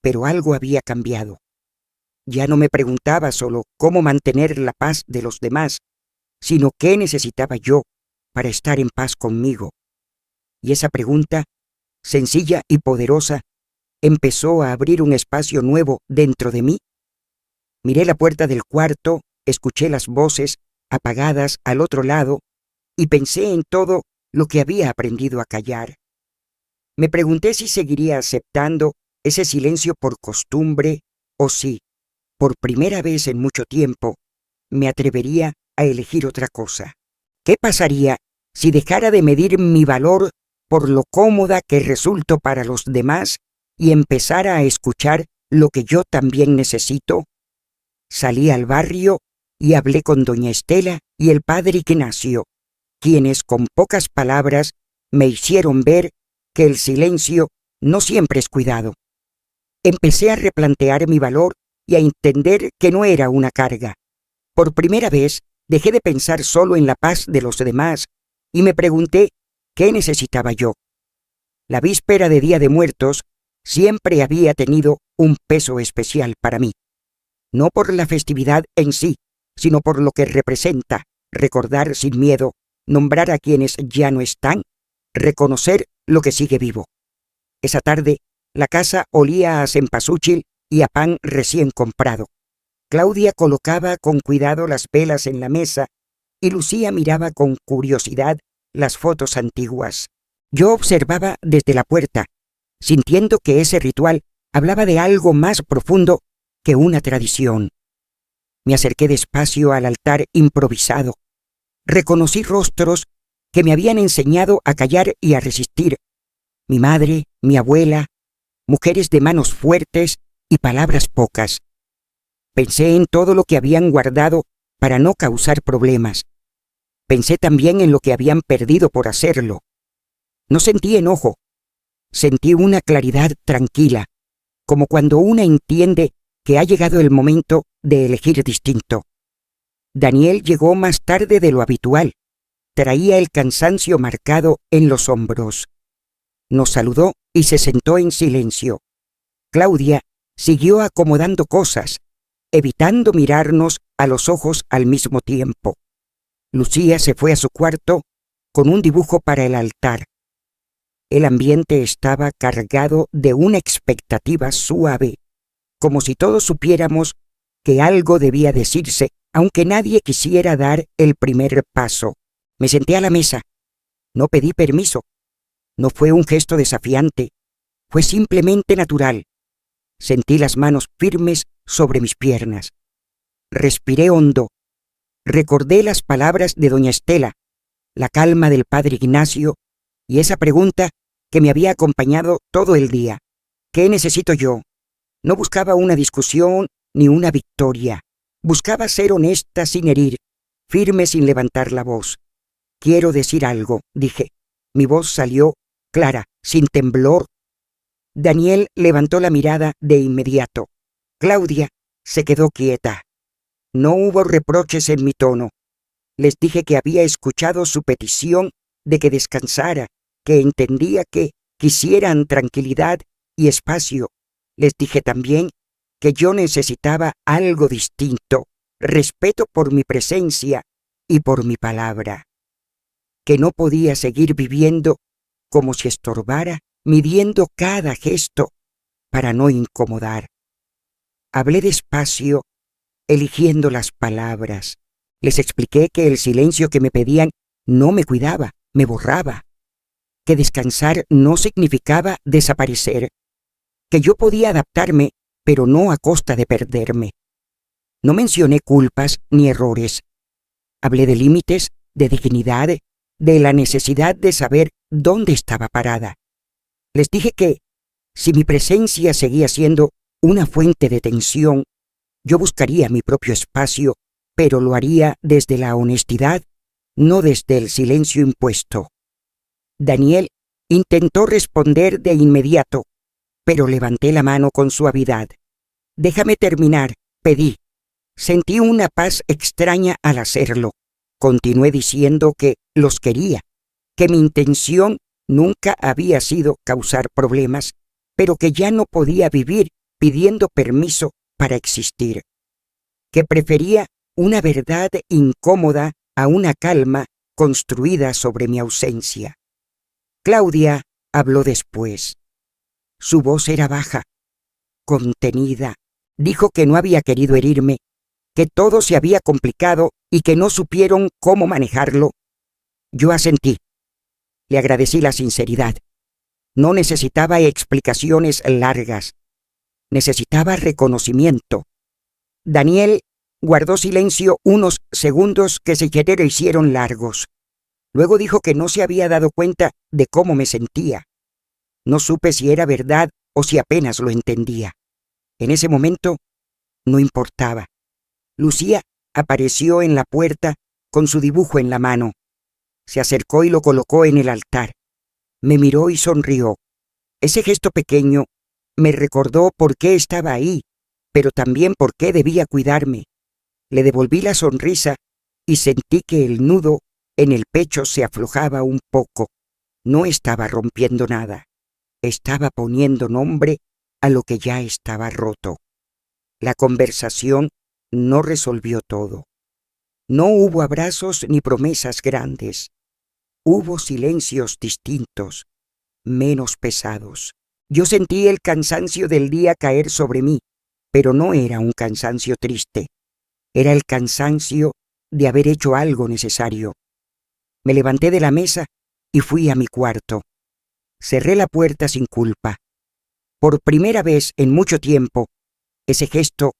Speaker 1: pero algo había cambiado. Ya no me preguntaba solo cómo mantener la paz de los demás, sino qué necesitaba yo para estar en paz conmigo. Y esa pregunta, sencilla y poderosa, empezó a abrir un espacio nuevo dentro de mí. Miré la puerta del cuarto, escuché las voces apagadas al otro lado y pensé en todo lo que había aprendido a callar. Me pregunté si seguiría aceptando ese silencio por costumbre o si, por primera vez en mucho tiempo, me atrevería a elegir otra cosa. ¿Qué pasaría si dejara de medir mi valor por lo cómoda que resulto para los demás y empezara a escuchar lo que yo también necesito? Salí al barrio y hablé con doña Estela y el padre Ignacio, quienes con pocas palabras me hicieron ver que el silencio no siempre es cuidado. Empecé a replantear mi valor y a entender que no era una carga. Por primera vez dejé de pensar solo en la paz de los demás y me pregunté qué necesitaba yo. La víspera de Día de Muertos siempre había tenido un peso especial para mí. No por la festividad en sí, sino por lo que representa, recordar sin miedo, nombrar a quienes ya no están, reconocer lo que sigue vivo. Esa tarde, la casa olía a cempasúchil y a pan recién comprado. Claudia colocaba con cuidado las velas en la mesa y Lucía miraba con curiosidad las fotos antiguas. Yo observaba desde la puerta, sintiendo que ese ritual hablaba de algo más profundo que una tradición. Me acerqué despacio al altar improvisado. Reconocí rostros que me habían enseñado a callar y a resistir. Mi madre, mi abuela, mujeres de manos fuertes y palabras pocas. Pensé en todo lo que habían guardado para no causar problemas. Pensé también en lo que habían perdido por hacerlo. No sentí enojo. Sentí una claridad tranquila, como cuando una entiende que ha llegado el momento de elegir distinto. Daniel llegó más tarde de lo habitual. Traía el cansancio marcado en los hombros. Nos saludó y se sentó en silencio. Claudia siguió acomodando cosas, evitando mirarnos a los ojos al mismo tiempo. Lucía se fue a su cuarto con un dibujo para el altar. El ambiente estaba cargado de una expectativa suave, como si todos supiéramos que algo debía decirse, aunque nadie quisiera dar el primer paso. Me senté a la mesa. No pedí permiso. No fue un gesto desafiante. Fue simplemente natural. Sentí las manos firmes sobre mis piernas. Respiré hondo. Recordé las palabras de doña Estela, la calma del padre Ignacio y esa pregunta que me había acompañado todo el día. ¿Qué necesito yo? No buscaba una discusión ni una victoria. Buscaba ser honesta sin herir, firme sin levantar la voz. Quiero decir algo, dije. Mi voz salió clara, sin temblor. Daniel levantó la mirada de inmediato. Claudia se quedó quieta. No hubo reproches en mi tono. Les dije que había escuchado su petición de que descansara, que entendía que quisieran tranquilidad y espacio. Les dije también que yo necesitaba algo distinto, respeto por mi presencia y por mi palabra. Que no podía seguir viviendo como si estorbara, midiendo cada gesto para no incomodar. Hablé despacio, eligiendo las palabras. Les expliqué que el silencio que me pedían no me cuidaba, me borraba. Que descansar no significaba desaparecer. Que yo podía adaptarme, pero no a costa de perderme. No mencioné culpas ni errores. Hablé de límites, de dignidad, de la necesidad de saber dónde estaba parada. Les dije que, si mi presencia seguía siendo una fuente de tensión, yo buscaría mi propio espacio, pero lo haría desde la honestidad, no desde el silencio impuesto. Daniel intentó responder de inmediato, pero levanté la mano con suavidad. Déjame terminar, pedí. Sentí una paz extraña al hacerlo. Continué diciendo que los quería, que mi intención nunca había sido causar problemas, pero que ya no podía vivir pidiendo permiso para existir. Que prefería una verdad incómoda a una calma construida sobre mi ausencia. Claudia habló después. Su voz era baja, contenida. Dijo que no había querido herirme, que todo se había complicado y que no supieron cómo manejarlo. Yo asentí. Le agradecí la sinceridad. No necesitaba explicaciones largas. Necesitaba reconocimiento. Daniel guardó silencio unos segundos que se le hicieron largos. Luego dijo que no se había dado cuenta de cómo me sentía. No supe si era verdad o si apenas lo entendía. En ese momento, no importaba. Lucía apareció en la puerta con su dibujo en la mano. Se acercó y lo colocó en el altar. Me miró y sonrió. Ese gesto pequeño me recordó por qué estaba ahí, pero también por qué debía cuidarme. Le devolví la sonrisa y sentí que el nudo en el pecho se aflojaba un poco. No estaba rompiendo nada. Estaba poniendo nombre a lo que ya estaba roto. La conversación no resolvió todo. No hubo abrazos ni promesas grandes. Hubo silencios distintos, menos pesados. Yo sentí el cansancio del día caer sobre mí, pero no era un cansancio triste. Era el cansancio de haber hecho algo necesario. Me levanté de la mesa y fui a mi cuarto. Cerré la puerta sin culpa. Por primera vez en mucho tiempo, ese gesto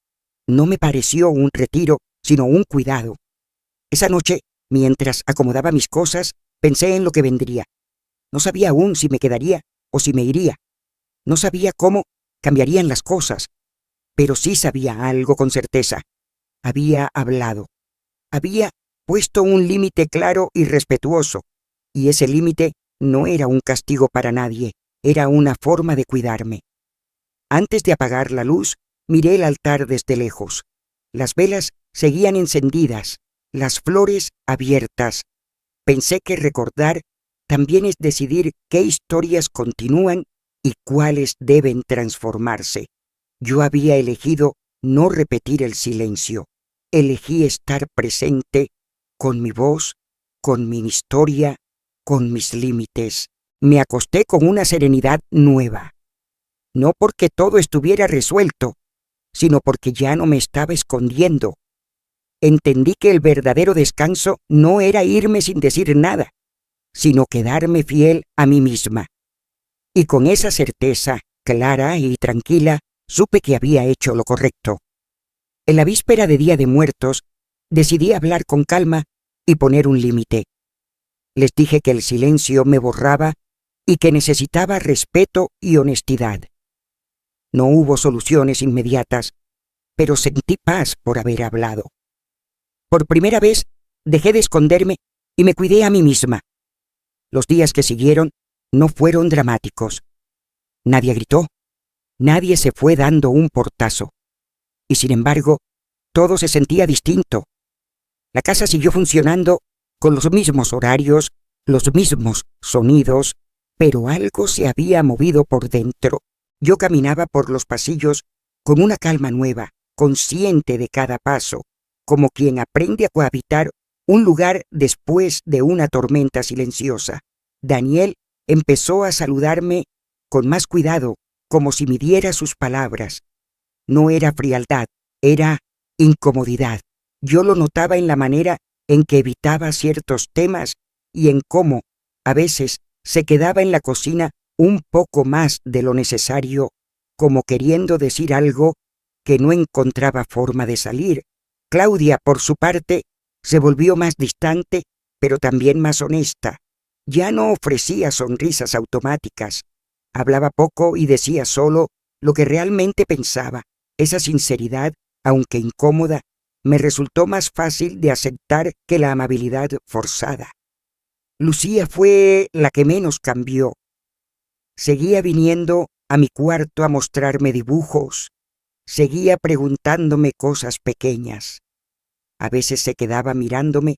Speaker 1: no me pareció un retiro, sino un cuidado. Esa noche, mientras acomodaba mis cosas, pensé en lo que vendría. No sabía aún si me quedaría o si me iría. No sabía cómo cambiarían las cosas, pero sí sabía algo con certeza. Había hablado. Había puesto un límite claro y respetuoso, y ese límite no era un castigo para nadie, era una forma de cuidarme. Antes de apagar la luz, miré el altar desde lejos. Las velas seguían encendidas, las flores abiertas. Pensé que recordar también es decidir qué historias continúan y cuáles deben transformarse. Yo había elegido no repetir el silencio. Elegí estar presente con mi voz, con mi historia, con mis límites. Me acosté con una serenidad nueva. No porque todo estuviera resuelto, sino porque ya no me estaba escondiendo. Entendí que el verdadero descanso no era irme sin decir nada, sino quedarme fiel a mí misma. Y con esa certeza, clara y tranquila, supe que había hecho lo correcto. En la víspera de Día de Muertos, decidí hablar con calma y poner un límite. Les dije que el silencio me borraba y que necesitaba respeto y honestidad. No hubo soluciones inmediatas, pero sentí paz por haber hablado. Por primera vez, dejé de esconderme y me cuidé a mí misma. Los días que siguieron no fueron dramáticos. Nadie gritó, nadie se fue dando un portazo. Y sin embargo, todo se sentía distinto. La casa siguió funcionando con los mismos horarios, los mismos sonidos, pero algo se había movido por dentro. Yo caminaba por los pasillos con una calma nueva, consciente de cada paso, como quien aprende a cohabitar un lugar después de una tormenta silenciosa. Daniel empezó a saludarme con más cuidado, como si midiera sus palabras. No era frialdad, era incomodidad. Yo lo notaba en la manera en que evitaba ciertos temas y en cómo, a veces, se quedaba en la cocina un poco más de lo necesario, como queriendo decir algo que no encontraba forma de salir. Claudia, por su parte, se volvió más distante, pero también más honesta. Ya no ofrecía sonrisas automáticas. Hablaba poco y decía solo lo que realmente pensaba. Esa sinceridad, aunque incómoda, me resultó más fácil de aceptar que la amabilidad forzada. Lucía fue la que menos cambió. Seguía viniendo a mi cuarto a mostrarme dibujos. Seguía preguntándome cosas pequeñas. A veces se quedaba mirándome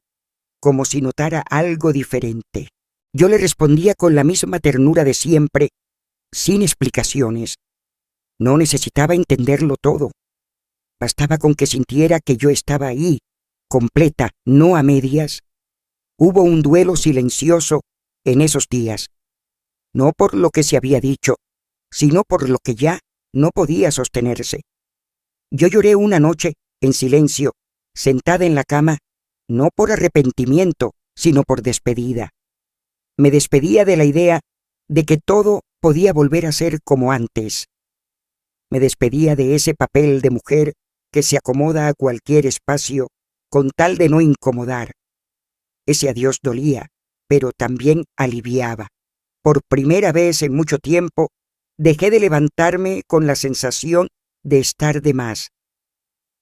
Speaker 1: como si notara algo diferente. Yo le respondía con la misma ternura de siempre, sin explicaciones. No necesitaba entenderlo todo. Bastaba con que sintiera que yo estaba ahí, completa, no a medias. Hubo un duelo silencioso en esos días, no por lo que se había dicho, sino por lo que ya no podía sostenerse. Yo lloré una noche en silencio, sentada en la cama, no por arrepentimiento, sino por despedida. Me despedía de la idea de que todo podía volver a ser como antes. Me despedía de ese papel de mujer que se acomoda a cualquier espacio con tal de no incomodar. Ese adiós dolía, pero también aliviaba. Por primera vez en mucho tiempo, dejé de levantarme con la sensación de estar de más.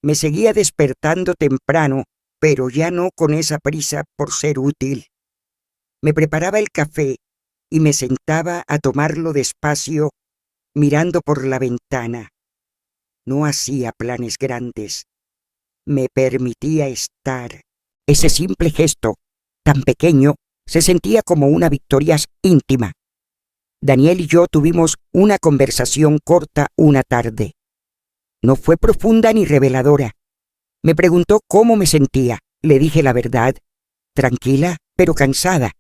Speaker 1: Me seguía despertando temprano, pero ya no con esa prisa por ser útil. Me preparaba el café y me sentaba a tomarlo despacio, mirando por la ventana. No hacía planes grandes. Me permitía estar. Ese simple gesto, tan pequeño, se sentía como una victoria íntima. Daniel y yo tuvimos una conversación corta una tarde. No fue profunda ni reveladora. Me preguntó cómo me sentía. Le dije la verdad, tranquila pero cansada.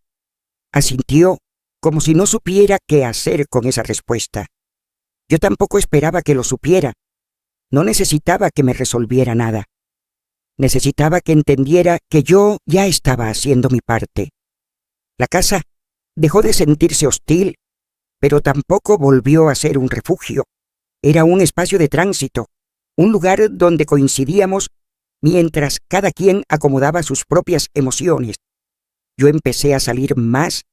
Speaker 1: Asintió como si no supiera qué hacer con esa respuesta. Yo tampoco esperaba que lo supiera. No necesitaba que me resolviera nada. Necesitaba que entendiera que yo ya estaba haciendo mi parte. La casa dejó de sentirse hostil, pero tampoco volvió a ser un refugio. Era un espacio de tránsito, un lugar donde coincidíamos mientras cada quien acomodaba sus propias emociones. Yo empecé a salir más,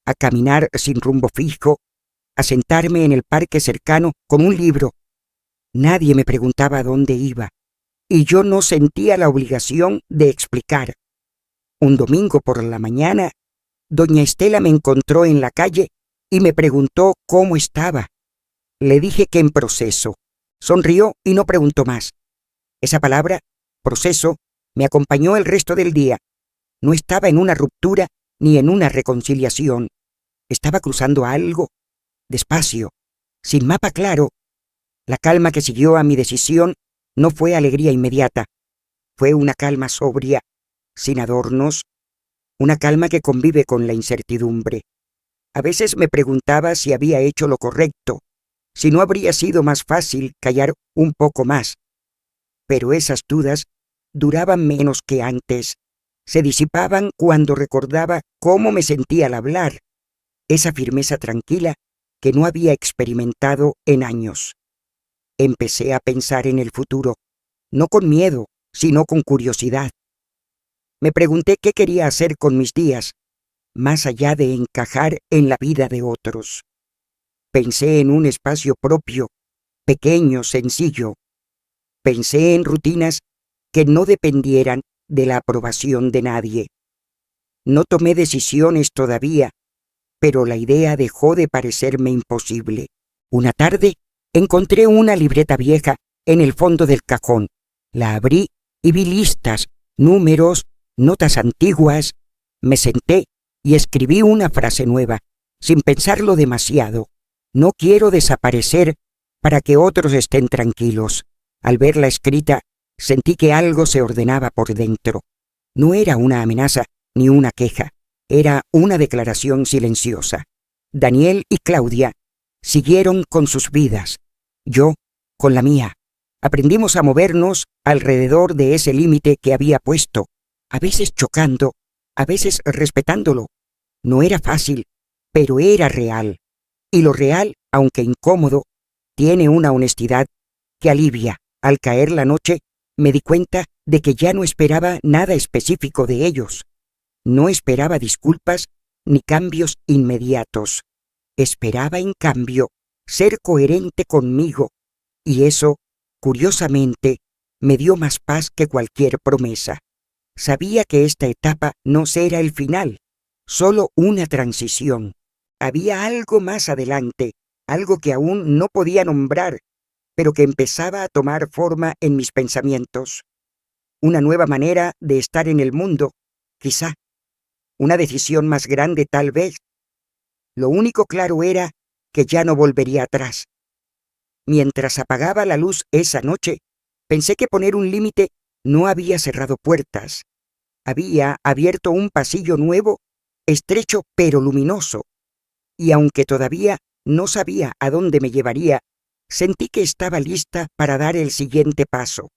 Speaker 1: a caminar sin rumbo fijo, a sentarme en el parque cercano con un libro. Nadie me preguntaba dónde iba, y yo no sentía la obligación de explicar. Un domingo por la mañana, doña Estela me encontró en la calle y me preguntó cómo estaba. Le dije que en proceso. Sonrió y no preguntó más. Esa palabra, proceso, me acompañó el resto del día. No estaba en una ruptura ni en una reconciliación. Estaba cruzando algo, despacio, sin mapa claro. La calma que siguió a mi decisión no fue alegría inmediata. Fue una calma sobria, sin adornos, una calma que convive con la incertidumbre. A veces me preguntaba si había hecho lo correcto, si no habría sido más fácil callar un poco más. Pero esas dudas duraban menos que antes. Se disipaban cuando recordaba cómo me sentía al hablar, esa firmeza tranquila que no había experimentado en años. Empecé a pensar en el futuro, no con miedo, sino con curiosidad. Me pregunté qué quería hacer con mis días, más allá de encajar en la vida de otros. Pensé en un espacio propio, pequeño, sencillo. Pensé en rutinas que no dependieran de la aprobación de nadie. No tomé decisiones todavía, pero la idea dejó de parecerme imposible. Una tarde encontré una libreta vieja en el fondo del cajón. La abrí y vi listas, números, notas antiguas. Me senté y escribí una frase nueva, sin pensarlo demasiado. No quiero desaparecer para que otros estén tranquilos. Al verla escrita, sentí que algo se ordenaba por dentro. No era una amenaza ni una queja, era una declaración silenciosa. Daniel y Claudia siguieron con sus vidas, yo con la mía. Aprendimos a movernos alrededor de ese límite que había puesto, a veces chocando, a veces respetándolo. No era fácil, pero era real. Y lo real, aunque incómodo, tiene una honestidad que alivia. Al caer la noche, me di cuenta de que ya no esperaba nada específico de ellos. No esperaba disculpas ni cambios inmediatos. Esperaba, en cambio, ser coherente conmigo, y eso, curiosamente, me dio más paz que cualquier promesa. Sabía que esta etapa no era el final, solo una transición. Había algo más adelante, algo que aún no podía nombrar, pero que empezaba a tomar forma en mis pensamientos. Una nueva manera de estar en el mundo, quizá. Una decisión más grande, tal vez. Lo único claro era que ya no volvería atrás. Mientras apagaba la luz esa noche, pensé que poner un límite no había cerrado puertas. Había abierto un pasillo nuevo, estrecho pero luminoso. Y aunque todavía no sabía a dónde me llevaría, sentí que estaba lista para dar el siguiente paso.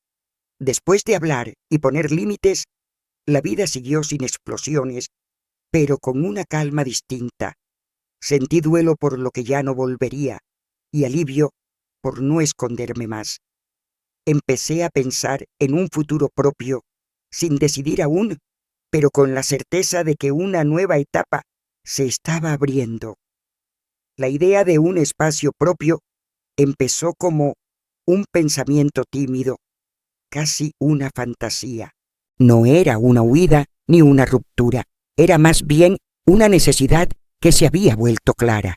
Speaker 1: Después de hablar y poner límites, la vida siguió sin explosiones, pero con una calma distinta. Sentí duelo por lo que ya no volvería y alivio por no esconderme más. Empecé a pensar en un futuro propio, sin decidir aún, pero con la certeza de que una nueva etapa se estaba abriendo. La idea de un espacio propio empezó como un pensamiento tímido, casi una fantasía. No era una huida ni una ruptura, era más bien una necesidad que se había vuelto clara.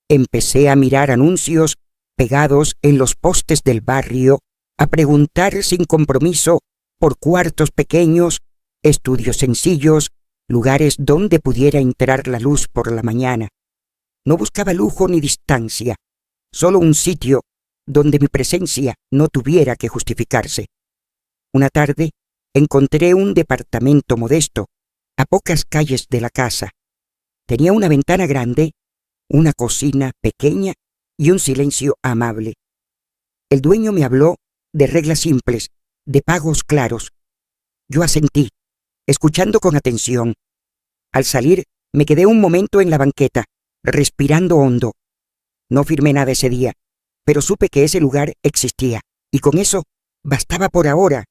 Speaker 1: Empecé a mirar anuncios pegados en los postes del barrio, a preguntar sin compromiso por cuartos pequeños, estudios sencillos, lugares donde pudiera entrar la luz por la mañana. No buscaba lujo ni distancia, solo un sitio donde mi presencia no tuviera que justificarse. Una tarde encontré un departamento modesto, a pocas calles de la casa. Tenía una ventana grande, una cocina pequeña y un silencio amable. El dueño me habló de reglas simples, de pagos claros. Yo asentí, escuchando con atención. Al salir, me quedé un momento en la banqueta, respirando hondo. No firmé nada ese día, pero supe que ese lugar existía, y con eso bastaba por ahora.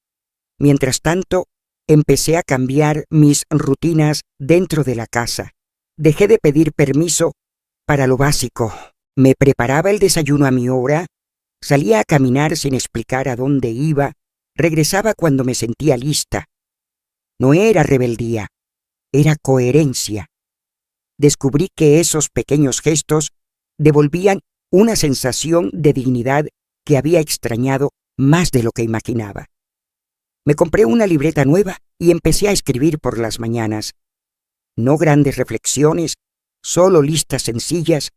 Speaker 1: Mientras tanto, empecé a cambiar mis rutinas dentro de la casa. Dejé de pedir permiso para lo básico. Me preparaba el desayuno a mi hora, salía a caminar sin explicar a dónde iba, regresaba cuando me sentía lista. No era rebeldía, era coherencia. Descubrí que esos pequeños gestos devolvían una sensación de dignidad que había extrañado más de lo que imaginaba. Me compré una libreta nueva y empecé a escribir por las mañanas. No grandes reflexiones, solo listas sencillas,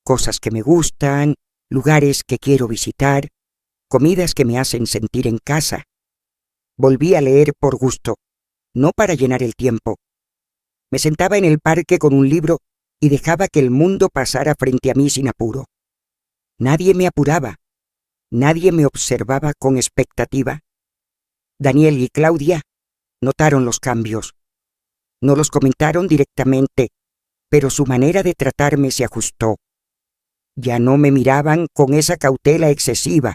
Speaker 1: cosas que me gustan, lugares que quiero visitar, comidas que me hacen sentir en casa. Volví a leer por gusto, no para llenar el tiempo. Me sentaba en el parque con un libro y dejaba que el mundo pasara frente a mí sin apuro. Nadie me apuraba, nadie me observaba con expectativa. Daniel y Claudia notaron los cambios. No los comentaron directamente, pero su manera de tratarme se ajustó. Ya no me miraban con esa cautela excesiva,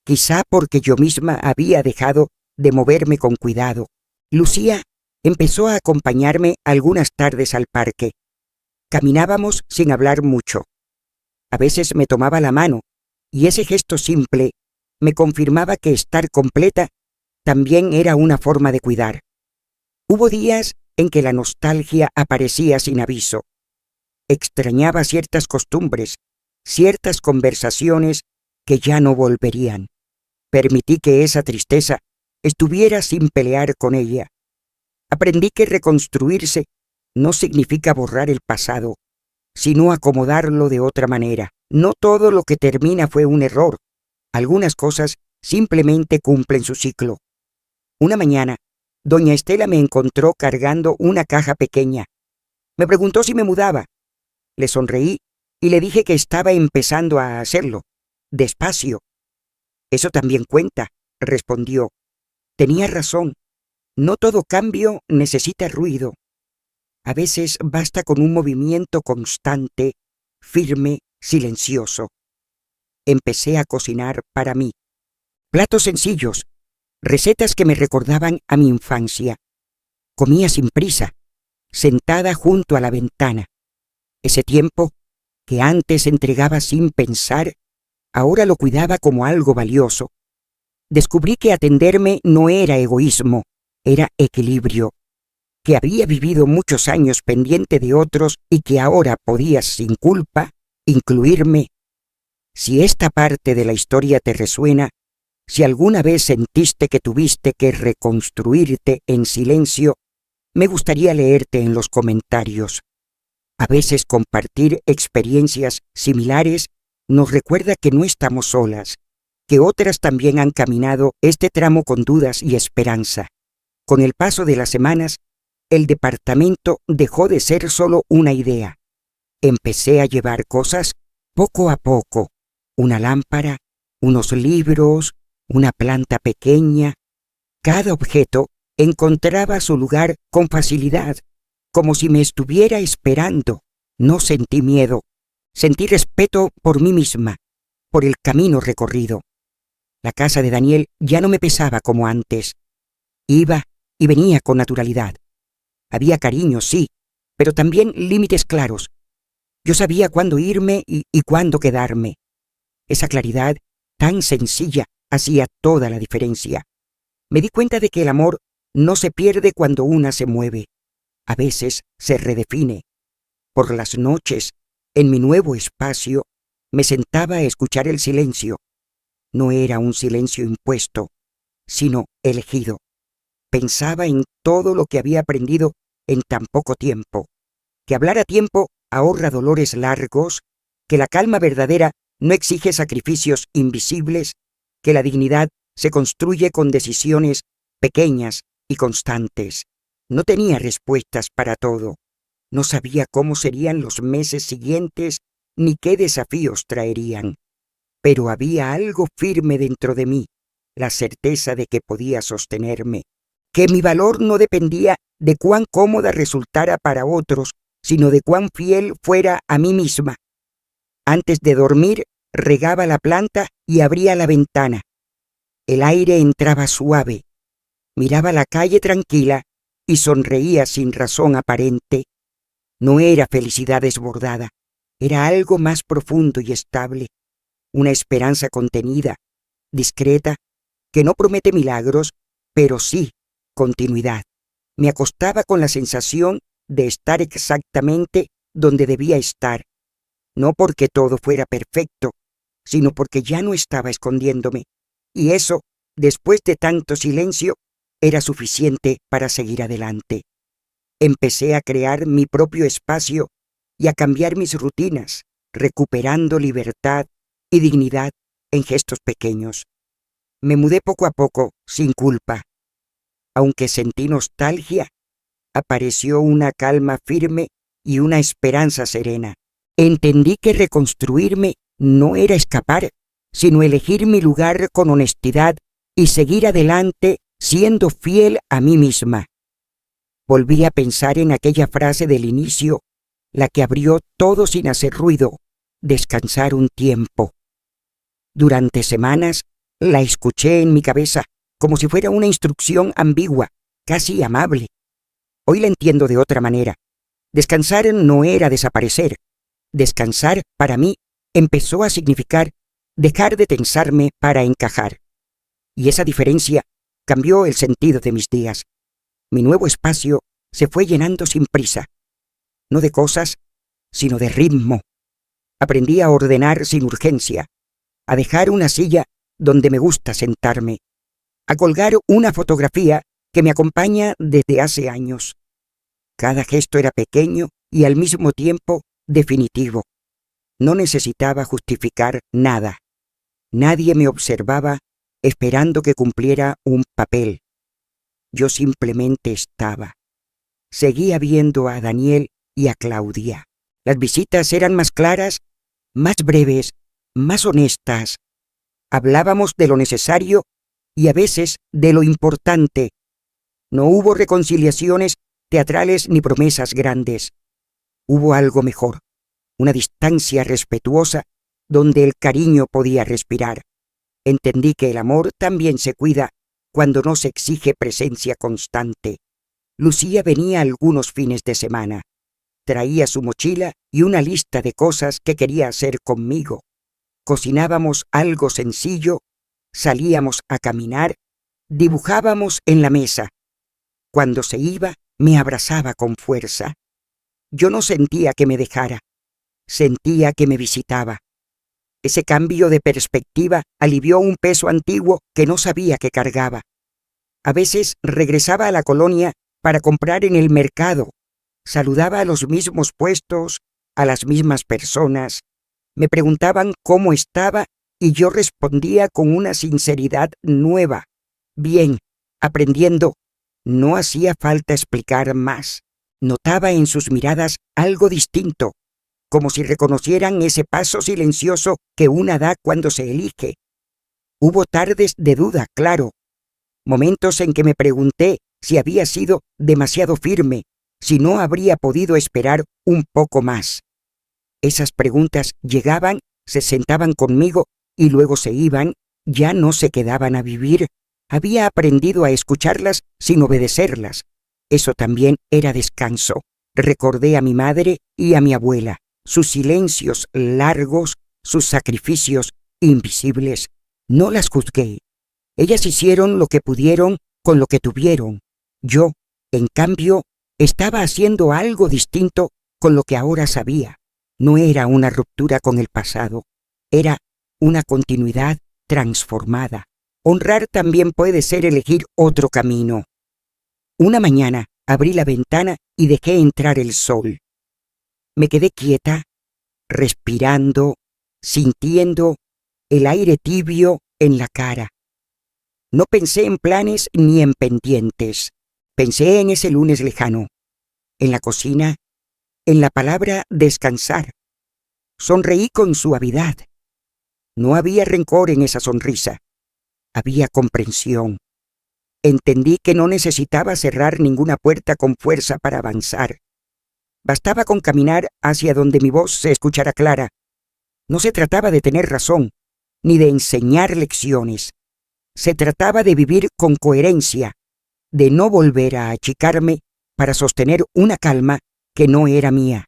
Speaker 1: quizá porque yo misma había dejado de moverme con cuidado. Lucía empezó a acompañarme algunas tardes al parque. Caminábamos sin hablar mucho. A veces me tomaba la mano, y ese gesto simple me confirmaba que estar completa también era una forma de cuidar. Hubo días en que la nostalgia aparecía sin aviso. Extrañaba ciertas costumbres, ciertas conversaciones que ya no volverían. Permití que esa tristeza estuviera sin pelear con ella. Aprendí que reconstruirse no significa borrar el pasado, sino acomodarlo de otra manera. No todo lo que termina fue un error. Algunas cosas simplemente cumplen su ciclo. Una mañana, doña Estela me encontró cargando una caja pequeña. Me preguntó si me mudaba. Le sonreí y le dije que estaba empezando a hacerlo, despacio. Eso también cuenta, respondió. Tenía razón. No todo cambio necesita ruido. A veces basta con un movimiento constante, firme, silencioso. Empecé a cocinar para mí. Platos sencillos, recetas que me recordaban a mi infancia. Comía sin prisa, sentada junto a la ventana. Ese tiempo que antes entregaba sin pensar, ahora lo cuidaba como algo valioso. Descubrí que atenderme no era egoísmo, era equilibrio, que había vivido muchos años pendiente de otros y que ahora podía, sin culpa, incluirme. Si esta parte de la historia te resuena, si alguna vez sentiste que tuviste que reconstruirte en silencio, me gustaría leerte en los comentarios. A veces compartir experiencias similares nos recuerda que no estamos solas, que otras también han caminado este tramo con dudas y esperanza. Con el paso de las semanas, el departamento dejó de ser solo una idea. Empecé a llevar cosas poco a poco. Una lámpara, unos libros, una planta pequeña. Cada objeto encontraba su lugar con facilidad, como si me estuviera esperando. No sentí miedo, sentí respeto por mí misma, por el camino recorrido. La casa de Daniel ya no me pesaba como antes. Iba y venía con naturalidad. Había cariño, sí, pero también límites claros. Yo sabía cuándo irme y cuándo quedarme. Esa claridad tan sencilla hacía toda la diferencia. Me di cuenta de que el amor no se pierde cuando una se mueve. A veces se redefine. Por las noches, en mi nuevo espacio, me sentaba a escuchar el silencio. No era un silencio impuesto, sino elegido. Pensaba en todo lo que había aprendido en tan poco tiempo. Que hablar a tiempo ahorra dolores largos, que la calma verdadera no exige sacrificios invisibles, que la dignidad se construye con decisiones pequeñas y constantes. No tenía respuestas para todo. No sabía cómo serían los meses siguientes ni qué desafíos traerían. Pero había algo firme dentro de mí, la certeza de que podía sostenerme, que mi valor no dependía de cuán cómoda resultara para otros, sino de cuán fiel fuera a mí misma. Antes de dormir, regaba la planta y abría la ventana. El aire entraba suave. Miraba la calle tranquila y sonreía sin razón aparente. No era felicidad desbordada, era algo más profundo y estable, una esperanza contenida, discreta, que no promete milagros, pero sí continuidad. Me acostaba con la sensación de estar exactamente donde debía estar, no porque todo fuera perfecto, sino porque ya no estaba escondiéndome, y eso, después de tanto silencio, era suficiente para seguir adelante. Empecé a crear mi propio espacio y a cambiar mis rutinas, recuperando libertad y dignidad en gestos pequeños. Me mudé poco a poco, sin culpa. Aunque sentí nostalgia, apareció una calma firme y una esperanza serena. Entendí que reconstruirme no era escapar, sino elegir mi lugar con honestidad y seguir adelante siendo fiel a mí misma. Volví a pensar en aquella frase del inicio, la que abrió todo sin hacer ruido: descansar un tiempo. Durante semanas la escuché en mi cabeza como si fuera una instrucción ambigua, casi amable. Hoy la entiendo de otra manera. Descansar no era desaparecer. Descansar, para mí, empezó a significar dejar de tensarme para encajar. Y esa diferencia cambió el sentido de mis días. Mi nuevo espacio se fue llenando sin prisa, no de cosas, sino de ritmo. Aprendí a ordenar sin urgencia, a dejar una silla donde me gusta sentarme, a colgar una fotografía que me acompaña desde hace años. Cada gesto era pequeño y al mismo tiempo definitivo. No necesitaba justificar nada. Nadie me observaba esperando que cumpliera un papel. Yo simplemente estaba. Seguía viendo a Daniel y a Claudia. Las visitas eran más claras, más breves, más honestas. Hablábamos de lo necesario y a veces de lo importante. No hubo reconciliaciones teatrales ni promesas grandes. Hubo algo mejor, una distancia respetuosa donde el cariño podía respirar. Entendí que el amor también se cuida cuando no se exige presencia constante. Lucía venía algunos fines de semana. Traía su mochila y una lista de cosas que quería hacer conmigo. Cocinábamos algo sencillo, salíamos a caminar, dibujábamos en la mesa. Cuando se iba, me abrazaba con fuerza. Yo no sentía que me dejara, sentía que me visitaba. Ese cambio de perspectiva alivió un peso antiguo que no sabía que cargaba. A veces regresaba a la colonia para comprar en el mercado. Saludaba a los mismos puestos, a las mismas personas. Me preguntaban cómo estaba y yo respondía con una sinceridad nueva. Bien, aprendiendo. No hacía falta explicar más. Notaba en sus miradas algo distinto, como si reconocieran ese paso silencioso que una da cuando se elige. Hubo tardes de duda, claro. Momentos en que me pregunté si había sido demasiado firme, si no habría podido esperar un poco más. Esas preguntas llegaban, se sentaban conmigo y luego se iban, ya no se quedaban a vivir. Había aprendido a escucharlas sin obedecerlas. Eso también era descanso. Recordé a mi madre y a mi abuela, sus silencios largos, sus sacrificios invisibles. No las juzgué. Ellas hicieron lo que pudieron con lo que tuvieron. Yo, en cambio, estaba haciendo algo distinto con lo que ahora sabía. No era una ruptura con el pasado, era una continuidad transformada. Honrar también puede ser elegir otro camino. Una mañana abrí la ventana y dejé entrar el sol. Me quedé quieta, respirando, sintiendo el aire tibio en la cara. No pensé en planes ni en pendientes. Pensé en ese lunes lejano, en la cocina, en la palabra descansar. Sonreí con suavidad. No había rencor en esa sonrisa. Había comprensión. Entendí que no necesitaba cerrar ninguna puerta con fuerza para avanzar. Bastaba con caminar hacia donde mi voz se escuchara clara. No se trataba de tener razón, ni de enseñar lecciones. Se trataba de vivir con coherencia, de no volver a achicarme para sostener una calma que no era mía.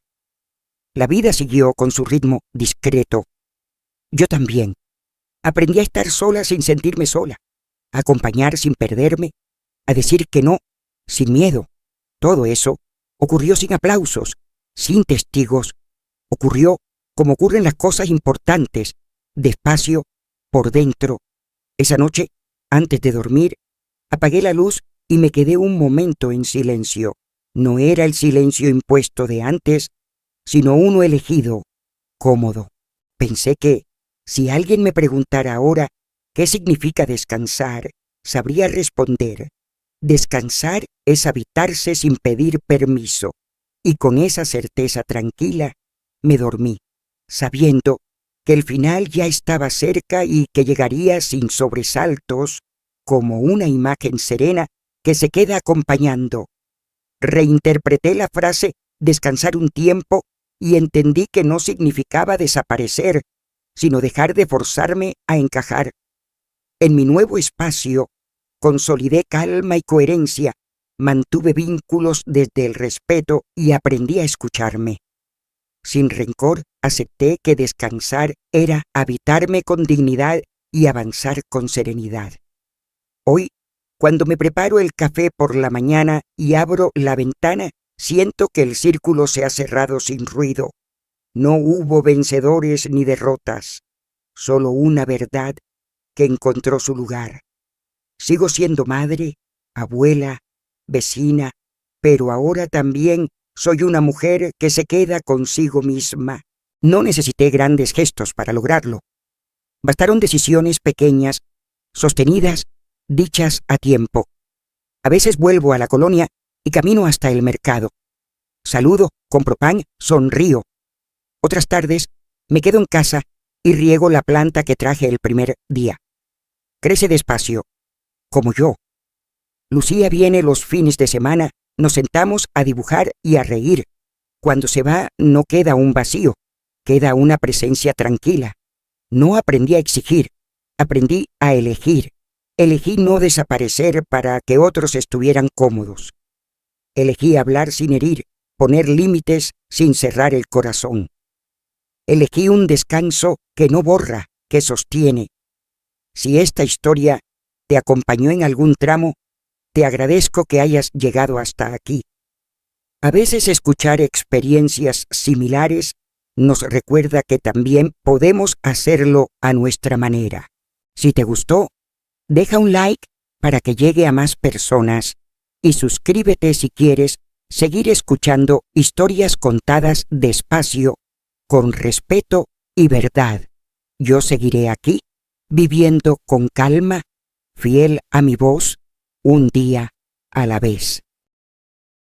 Speaker 1: La vida siguió con su ritmo discreto. Yo también. Aprendí a estar sola sin sentirme sola, a acompañar sin perderme, a decir que no, sin miedo. Todo eso ocurrió sin aplausos, sin testigos. Ocurrió como ocurren las cosas importantes, despacio, por dentro. Esa noche, antes de dormir, apagué la luz y me quedé un momento en silencio. No era el silencio impuesto de antes, sino uno elegido, cómodo. Pensé que, si alguien me preguntara ahora qué significa descansar, sabría responder. Descansar es habitarse sin pedir permiso, y con esa certeza tranquila me dormí, sabiendo que el final ya estaba cerca y que llegaría sin sobresaltos, como una imagen serena que se queda acompañando. Reinterpreté la frase descansar un tiempo y entendí que no significaba desaparecer, sino dejar de forzarme a encajar. En mi nuevo espacio, consolidé calma y coherencia, mantuve vínculos desde el respeto y aprendí a escucharme. Sin rencor, acepté que descansar era habitarme con dignidad y avanzar con serenidad. Hoy, cuando me preparo el café por la mañana y abro la ventana, siento que el círculo se ha cerrado sin ruido. No hubo vencedores ni derrotas, solo una verdad que encontró su lugar. Sigo siendo madre, abuela, vecina, pero ahora también soy una mujer que se queda consigo misma. No necesité grandes gestos para lograrlo. Bastaron decisiones pequeñas, sostenidas, dichas a tiempo. A veces vuelvo a la colonia y camino hasta el mercado. Saludo, compro pan, sonrío. Otras tardes me quedo en casa y riego la planta que traje el primer día. Crece despacio, como yo. Lucía viene los fines de semana, nos sentamos a dibujar y a reír. Cuando se va no queda un vacío, queda una presencia tranquila. No aprendí a exigir, aprendí a elegir. Elegí no desaparecer para que otros estuvieran cómodos. Elegí hablar sin herir, poner límites sin cerrar el corazón. Elegí un descanso que no borra, que sostiene. Si esta historia te acompañó en algún tramo, te agradezco que hayas llegado hasta aquí. A veces escuchar experiencias similares nos recuerda que también podemos hacerlo a nuestra manera. Si te gustó, deja un like para que llegue a más personas y suscríbete si quieres seguir escuchando historias contadas despacio, con respeto y verdad. Yo seguiré aquí, viviendo con calma, fiel a mi voz, un día a la vez.